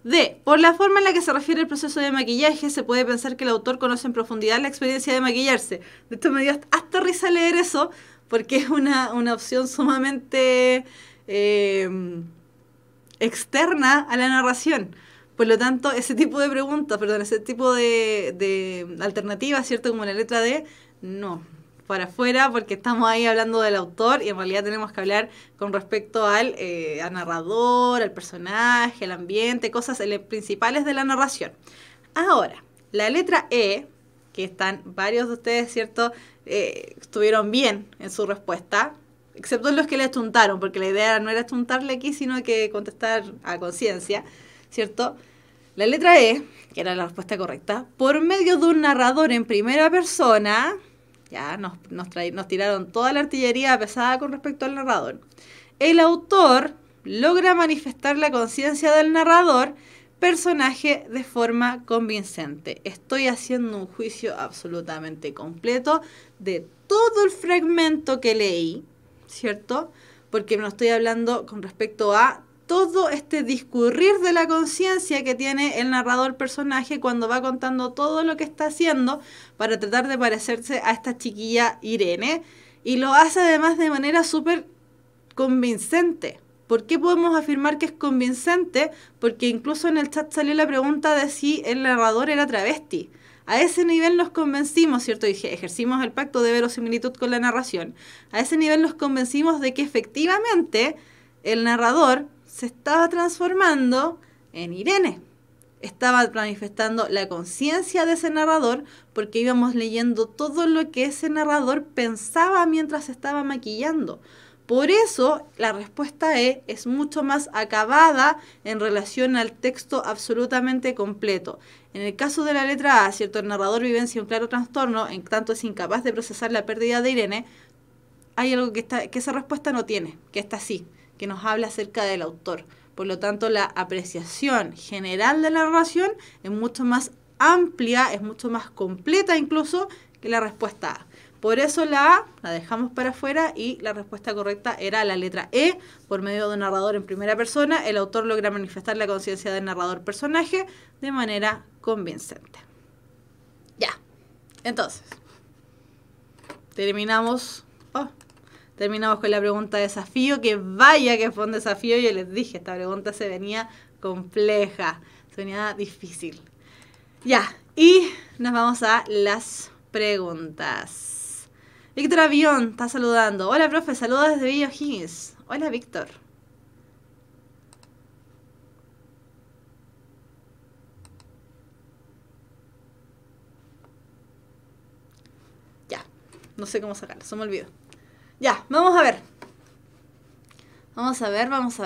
D. Por la forma en la que se refiere el proceso de maquillaje, se puede pensar que el autor conoce en profundidad la experiencia de maquillarse. De hecho, me dio hasta risa leer eso, porque es una opción sumamente externa a la narración. Por lo tanto, ese tipo de preguntas, ese tipo de alternativas, ¿cierto? Como la letra D, no, para afuera, porque estamos ahí hablando del autor y en realidad tenemos que hablar con respecto al narrador, al personaje, al ambiente, cosas principales de la narración. Ahora, la letra E, que están varios de ustedes, ¿cierto? Estuvieron bien en su respuesta, excepto los que le achuntaron, porque la idea no era achuntarle aquí, sino que contestar a conciencia, ¿cierto? La letra E, que era la respuesta correcta, por medio de un narrador en primera persona, ya nos tiraron toda la artillería pesada con respecto al narrador, el autor logra manifestar la conciencia del narrador, personaje de forma convincente. Estoy haciendo un juicio absolutamente completo de todo el fragmento que leí, ¿cierto? Porque no estoy hablando con respecto a todo este discurrir de la conciencia que tiene el narrador personaje cuando va contando todo lo que está haciendo para tratar de parecerse a esta chiquilla Irene, y lo hace además de manera súper convincente. ¿Por qué podemos afirmar que es convincente? Porque incluso en el chat salió la pregunta de si el narrador era travesti. A ese nivel nos convencimos, ¿cierto? Ejercimos el pacto de verosimilitud con la narración. A ese nivel nos convencimos de que efectivamente el narrador se estaba transformando en Irene. Estaba manifestando la conciencia de ese narrador porque íbamos leyendo todo lo que ese narrador pensaba mientras estaba maquillando. Por eso la respuesta E es mucho más acabada en relación al texto absolutamente completo. En el caso de la letra A, ¿cierto? El narrador vivencia un claro trastorno, en tanto es incapaz de procesar la pérdida de Irene. Hay algo que esa respuesta no tiene, que está así, que nos habla acerca del autor. Por lo tanto, la apreciación general de la narración es mucho más amplia, es mucho más completa incluso que la respuesta A. Por eso la A la dejamos para afuera y la respuesta correcta era la letra E. Por medio de un narrador en primera persona, el autor logra manifestar la conciencia del narrador-personaje de manera convincente. Ya, entonces, terminamos con la pregunta de desafío, que vaya que fue un desafío. Yo les dije, esta pregunta se venía compleja, se venía difícil. Ya, y nos vamos a las preguntas. Víctor Avión está saludando. Hola, profe, saludos desde Villa O'Higgins. Hola, Víctor. Ya, no sé cómo sacarlo, se me olvidó. Ya, vamos a ver. Vamos a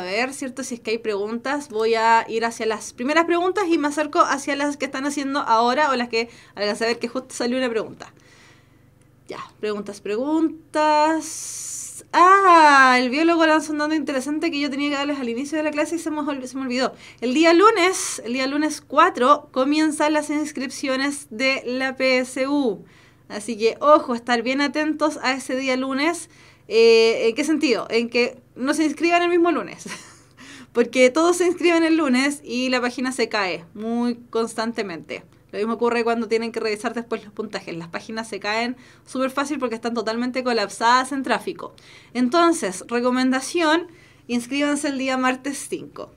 ver, ¿cierto? Si es que hay preguntas, voy a ir hacia las primeras preguntas y me acerco hacia las que están haciendo ahora o las que alcancé a ver que justo salió una pregunta. Ya, preguntas. El biólogo lanzó un dato interesante que yo tenía que darles al inicio de la clase y se me olvidó. El día lunes 4, comienzan las inscripciones de la PSU. Así que, ojo, estar bien atentos a ese día lunes. ¿En qué sentido? En que no se inscriban el mismo lunes. Porque todos se inscriben el lunes y la página se cae muy constantemente. Lo mismo ocurre cuando tienen que revisar después los puntajes. Las páginas se caen súper fácil porque están totalmente colapsadas en tráfico. Entonces, recomendación, inscríbanse el día martes 5.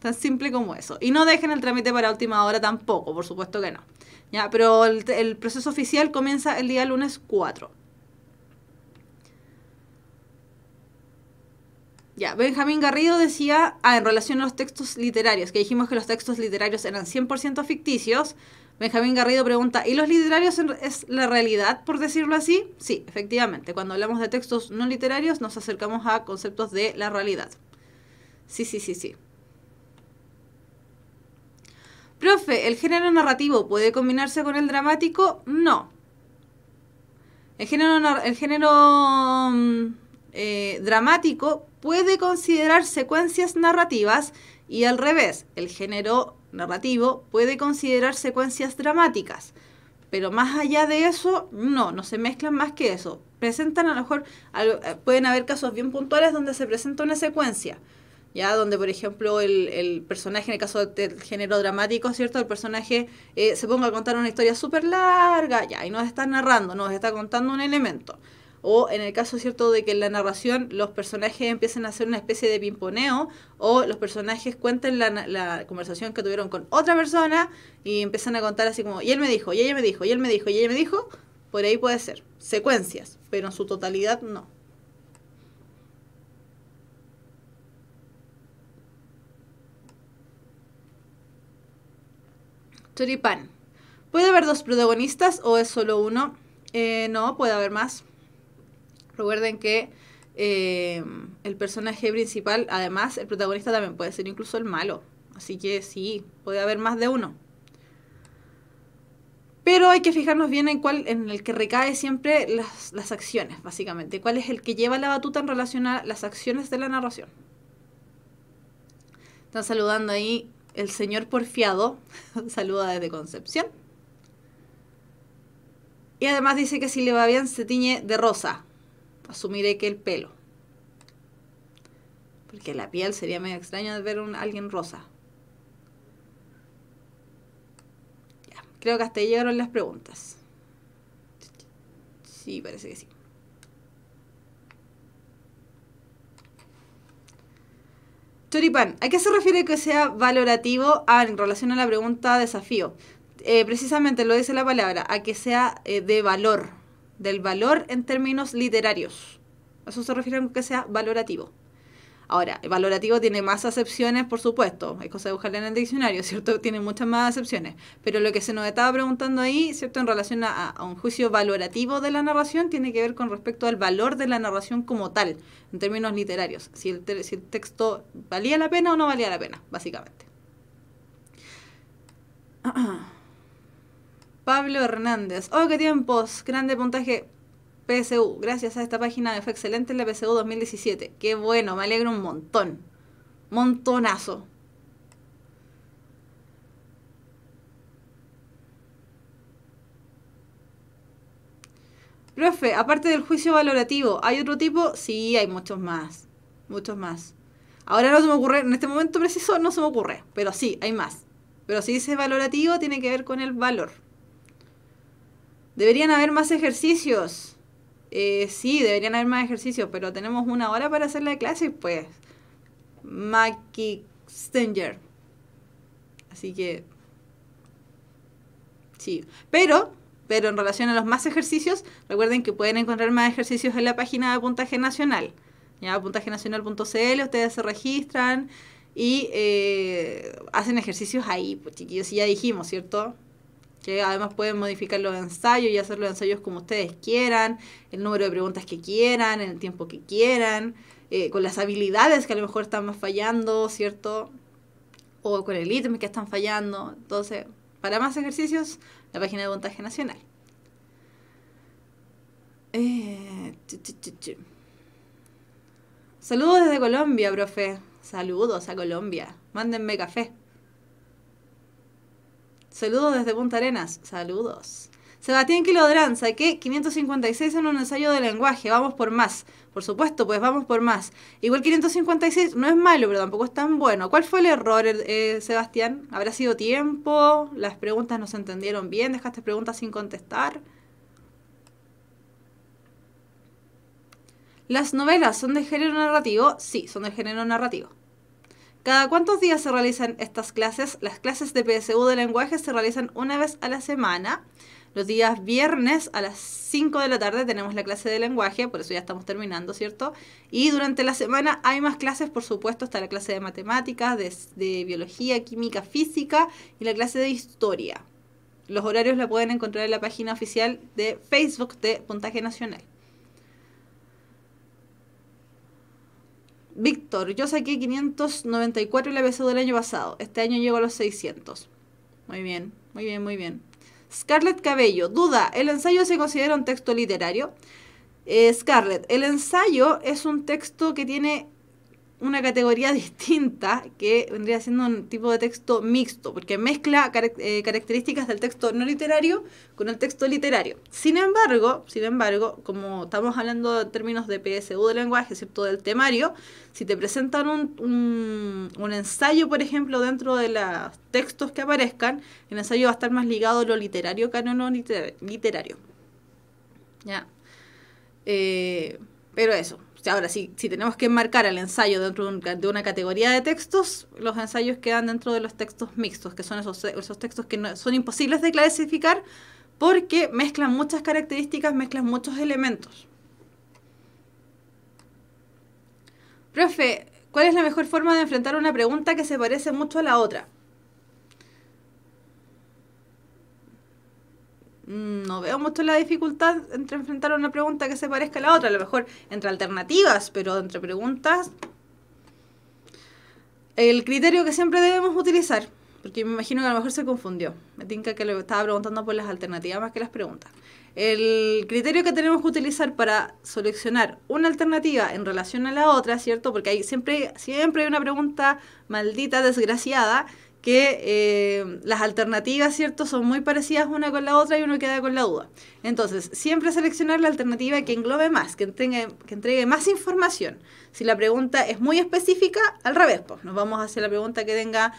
Tan simple como eso. Y no dejen el trámite para última hora tampoco, por supuesto que no. ¿Ya? Pero el proceso oficial comienza el día lunes 4. Ya, Benjamín Garrido decía, en relación a los textos literarios, que dijimos que los textos literarios eran 100% ficticios. Benjamín Garrido pregunta, ¿y los literarios es la realidad, por decirlo así? Sí, efectivamente. Cuando hablamos de textos no literarios, nos acercamos a conceptos de la realidad. Sí. Profe, ¿el género narrativo puede combinarse con el dramático? No. El género dramático puede considerar secuencias narrativas y al revés, el género narrativo puede considerar secuencias dramáticas. Pero más allá de eso, no se mezclan más que eso. Presentan a lo mejor, pueden haber casos bien puntuales donde se presenta una secuencia, ya donde por ejemplo el personaje, en el caso del género dramático, ¿cierto? El personaje se ponga a contar una historia súper larga, ya, y nos está narrando, nos está contando un elemento. O en el caso, ¿cierto?, de que en la narración los personajes empiecen a hacer una especie de pimponeo, o los personajes cuenten la conversación que tuvieron con otra persona y empiezan a contar así como, y él me dijo, y ella me dijo, y él me dijo, y ella me dijo. Por ahí puede ser secuencias, pero en su totalidad no. Choripán. ¿Puede haber dos protagonistas o es solo uno? No, puede haber más. Recuerden que el personaje principal, además, el protagonista también puede ser incluso el malo. Así que sí, puede haber más de uno. Pero hay que fijarnos bien en el que recae siempre las acciones, básicamente. ¿Cuál es el que lleva la batuta en relación a las acciones de la narración? Están saludando ahí el señor Porfiado. Saluda desde Concepción. Y además dice que si le va bien se tiñe de rosa. Asumiré que el pelo. Porque la piel sería medio extraño de ver a alguien rosa. Ya, creo que hasta ahí llegaron las preguntas. Sí, parece que sí. Choripán, ¿a qué se refiere que sea valorativo en relación a la pregunta desafío? Precisamente lo dice la palabra, a que sea de valor, del valor en términos literarios. A eso se refiere a que sea valorativo. Ahora, el valorativo tiene más acepciones, por supuesto, es cosa de buscarla en el diccionario, ¿cierto? Tiene muchas más acepciones, pero lo que se nos estaba preguntando ahí, ¿cierto? En relación a un juicio valorativo de la narración, tiene que ver con respecto al valor de la narración como tal, en términos literarios, si el texto valía la pena o no valía la pena, básicamente. Pablo Hernández, oh, qué tiempos, grande puntaje PSU, gracias a esta página me fue excelente en la PSU 2017. Qué bueno, me alegro un montón. Montonazo. Profe, aparte del juicio valorativo, ¿hay otro tipo? Sí, hay muchos más. Muchos más. Ahora no se me ocurre, en este momento preciso no se me ocurre, pero sí, hay más. Pero si dice valorativo, tiene que ver con el valor. ¿Deberían haber más ejercicios? Sí, deberían haber más ejercicios, pero tenemos 1 hora para hacer la clase, pues. Mackie Stenger. Así que... sí. Pero en relación a los más ejercicios, recuerden que pueden encontrar más ejercicios en la página de Puntaje Nacional. Ya, puntajenacional.cl, ustedes se registran y hacen ejercicios ahí, pues chiquillos, y ya dijimos, ¿cierto? Que además pueden modificar los ensayos y hacer los ensayos como ustedes quieran, el número de preguntas que quieran, en el tiempo que quieran, con las habilidades que a lo mejor están más fallando, ¿cierto? O con el ítem que están fallando. Entonces, para más ejercicios, la página de Puntaje Nacional. Saludos desde Colombia, profe. Saludos a Colombia. Mándenme café. Saludos desde Punta Arenas. Saludos. Sebastián Quilodrán, saqué 556 en un ensayo de lenguaje. Vamos por más. Por supuesto, pues vamos por más. Igual 556 no es malo, pero tampoco es tan bueno. ¿Cuál fue el error, Sebastián? ¿Habrá sido tiempo? ¿Las preguntas no se entendieron bien? ¿Dejaste preguntas sin contestar? ¿Las novelas son de género narrativo? Sí, son de género narrativo. ¿Cada cuántos días se realizan estas clases? Las clases de PSU de lenguaje se realizan una vez a la semana. Los días viernes a las 5 de la tarde tenemos la clase de lenguaje, por eso ya estamos terminando, ¿cierto? Y durante la semana hay más clases, por supuesto, está la clase de matemáticas, de biología, química, física y la clase de historia. Los horarios la pueden encontrar en la página oficial de Facebook de Puntaje Nacional. Víctor, yo saqué 594 en la PSU del año pasado. Este año llego a los 600. Muy bien, muy bien, muy bien. Scarlett Cabello, duda, ¿el ensayo se considera un texto literario? Scarlett, el ensayo es un texto que tiene una categoría distinta, que vendría siendo un tipo de texto mixto, porque mezcla características del texto no literario con el texto literario. Sin embargo, como estamos hablando en términos de PSU de lenguaje, ¿cierto? Del temario, si te presentan un ensayo, por ejemplo, dentro de los textos que aparezcan, el ensayo va a estar más ligado a lo literario que a no literario. ¿Ya? Pero eso. Ahora, si tenemos que enmarcar el ensayo dentro de una categoría de textos, los ensayos quedan dentro de los textos mixtos, que son esos textos que no, son imposibles de clasificar porque mezclan muchas características, mezclan muchos elementos. Profe, ¿cuál es la mejor forma de enfrentar una pregunta que se parece mucho a la otra? No veo mucho la dificultad entre enfrentar una pregunta que se parezca a la otra. A lo mejor entre alternativas, pero entre preguntas. El criterio que siempre debemos utilizar, porque me imagino que a lo mejor se confundió. Me tinca que le estaba preguntando por las alternativas más que las preguntas. El criterio que tenemos que utilizar para seleccionar una alternativa en relación a la otra, ¿cierto? Porque hay siempre hay una pregunta maldita, desgraciada, que las alternativas, ¿cierto?, son muy parecidas una con la otra y uno queda con la duda. Entonces, siempre seleccionar la alternativa que englobe más, que entregue más información. Si la pregunta es muy específica, al revés, pues nos vamos a hacer la pregunta que tenga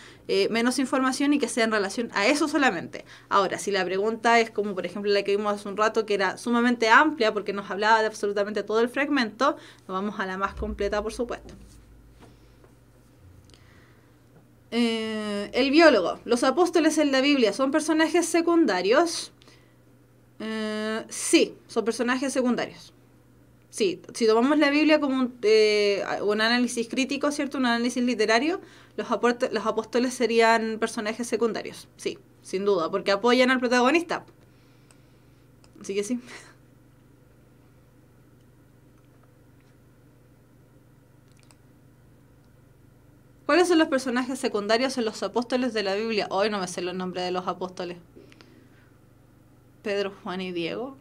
menos información y que sea en relación a eso solamente. Ahora, si la pregunta es como, por ejemplo, la que vimos hace un rato, que era sumamente amplia porque nos hablaba de absolutamente todo el fragmento, nos vamos a la más completa, por supuesto. El biólogo. ¿Los apóstoles en la Biblia son personajes secundarios? Sí, son personajes secundarios. Sí, si tomamos la Biblia como un análisis crítico, ¿cierto? Un análisis literario, los apóstoles serían personajes secundarios. Sí, sin duda, porque apoyan al protagonista. Así que sí. ¿Cuáles son los personajes secundarios en los apóstoles de la Biblia? Hoy no me sé los nombres de los apóstoles. Pedro, Juan y Diego.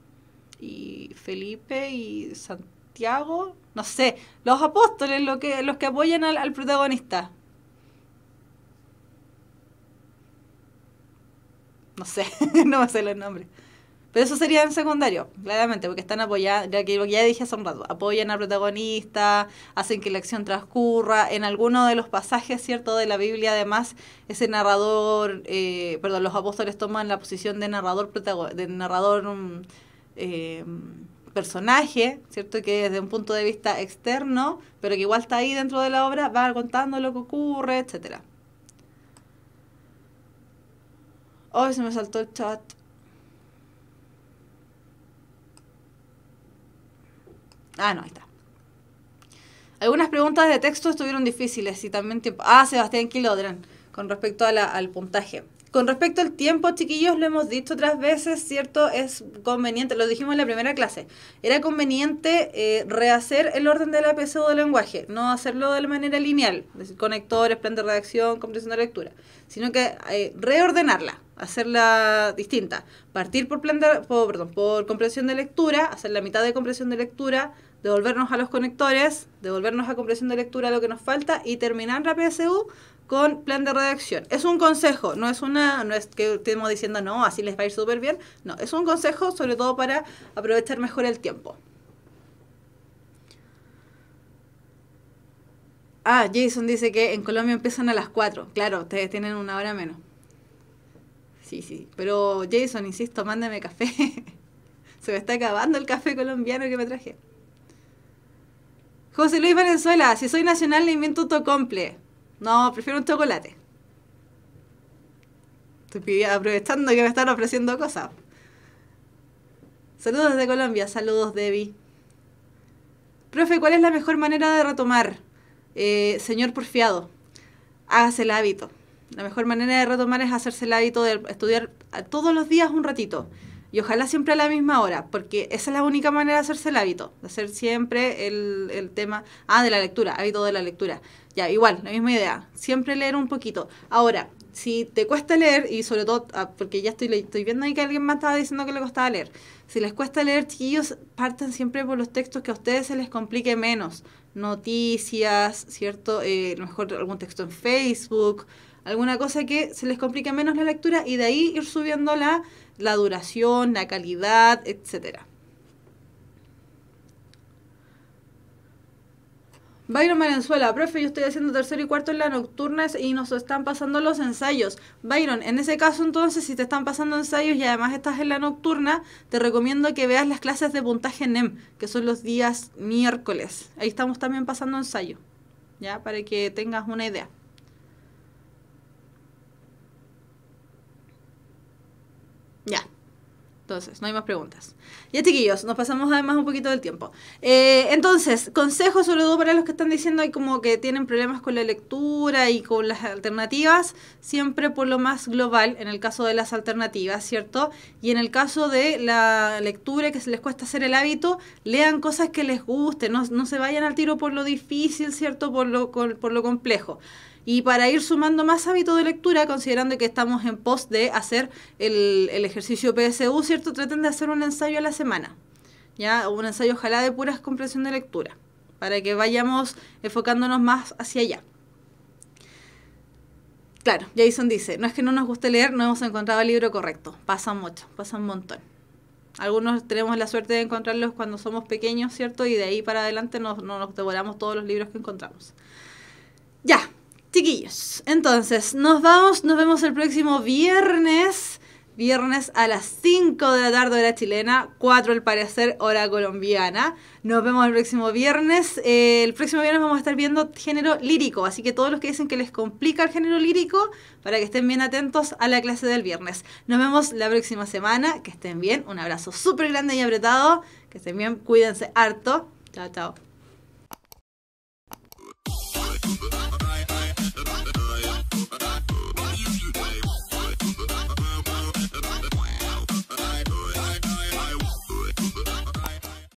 Y Felipe y Santiago. No sé. Los apóstoles, los que apoyan al protagonista. No sé. No me sé los nombres. Pero eso sería en secundario, claramente, porque están apoyando, ya dije hace un rato, apoyan al protagonista, hacen que la acción transcurra. En alguno de los pasajes, ¿cierto?, de la Biblia, además, ese narrador, los apóstoles toman la posición de narrador, personaje, ¿cierto?, que desde un punto de vista externo, pero que igual está ahí dentro de la obra, va contando lo que ocurre, etcétera. Oh, se me saltó el chat. Ah, no, ahí está. Algunas preguntas de texto estuvieron difíciles y también tiempo. Ah, Sebastián Quilodran, con respecto al puntaje. Con respecto al tiempo, chiquillos, lo hemos dicho otras veces, ¿cierto? Es conveniente, lo dijimos en la primera clase, era conveniente rehacer el orden de la PSU del lenguaje, no hacerlo de la manera lineal, es decir, conectores, plan de redacción, comprensión de lectura, sino que reordenarla, hacerla distinta, partir por comprensión de lectura, hacer la mitad de comprensión de lectura, devolvernos a los conectores, devolvernos a comprensión de lectura lo que nos falta y terminar la PSU con plan de redacción. Es un consejo, no es que estemos diciendo no, así les va a ir súper bien. No, es un consejo sobre todo para aprovechar mejor el tiempo. Ah, Jason dice que en Colombia empiezan a las 4. Claro, ustedes tienen una hora menos. Sí. Pero Jason, insisto, mándame café. Se me está acabando el café colombiano que me traje. José Luis Valenzuela, si soy nacional le invento un tocomple. No, prefiero un chocolate. Estoy aprovechando que me están ofreciendo cosas. Saludos desde Colombia, saludos Debbie. Profe, ¿cuál es la mejor manera de retomar? Señor porfiado, hágase el hábito. La mejor manera de retomar es hacerse el hábito de estudiar todos los días un ratito. Y ojalá siempre a la misma hora, porque esa es la única manera de hacerse el hábito, de hacer siempre el tema, de la lectura, hábito de la lectura. Ya, igual, la misma idea, siempre leer un poquito. Ahora, si te cuesta leer, y sobre todo, porque ya estoy viendo ahí que alguien más estaba diciendo que le costaba leer, si les cuesta leer, chiquillos, partan siempre por los textos que a ustedes se les complique menos. Noticias, ¿cierto? Mejor algún texto en Facebook, alguna cosa que se les complique menos la lectura y de ahí ir subiendo la duración, la calidad, etcétera. Byron Valenzuela, profe, yo estoy haciendo tercero y cuarto en la nocturna y nos están pasando los ensayos. Byron, en ese caso entonces, si te están pasando ensayos y además estás en la nocturna, te recomiendo que veas las clases de puntaje NEM, que son los días miércoles. Ahí estamos también pasando ensayos, ¿ya? Para que tengas una idea. Ya. Entonces, no hay más preguntas. Ya, chiquillos, nos pasamos además un poquito del tiempo. Entonces, consejos sobre todo para los que están diciendo hay como que tienen problemas con la lectura y con las alternativas, siempre por lo más global, en el caso de las alternativas, ¿cierto? Y en el caso de la lectura, que se les cuesta hacer el hábito, lean cosas que les gusten, no se vayan al tiro por lo difícil, ¿cierto? Por lo complejo. Y para ir sumando más hábito de lectura, considerando que estamos en pos de hacer el ejercicio PSU, ¿cierto? Traten de hacer un ensayo a la semana, ¿ya? Un ensayo ojalá de puras comprensión de lectura, para que vayamos enfocándonos más hacia allá. Claro, Jason dice, no es que no nos guste leer, no hemos encontrado el libro correcto. Pasa mucho, pasa un montón. Algunos tenemos la suerte de encontrarlos cuando somos pequeños, ¿cierto? Y de ahí para adelante no nos devoramos todos los libros que encontramos. Ya. Chiquillos, entonces nos vemos el próximo viernes viernes a las 5 de la tarde hora chilena, 4 al parecer hora colombiana. Nos vemos el próximo viernes. El próximo viernes vamos a estar viendo género lírico, así que todos los que dicen que les complica el género lírico, para que estén bien atentos a la clase del viernes. Nos vemos la próxima semana, que estén bien, un abrazo súper grande y apretado, que estén bien, cuídense harto. Chao, chao.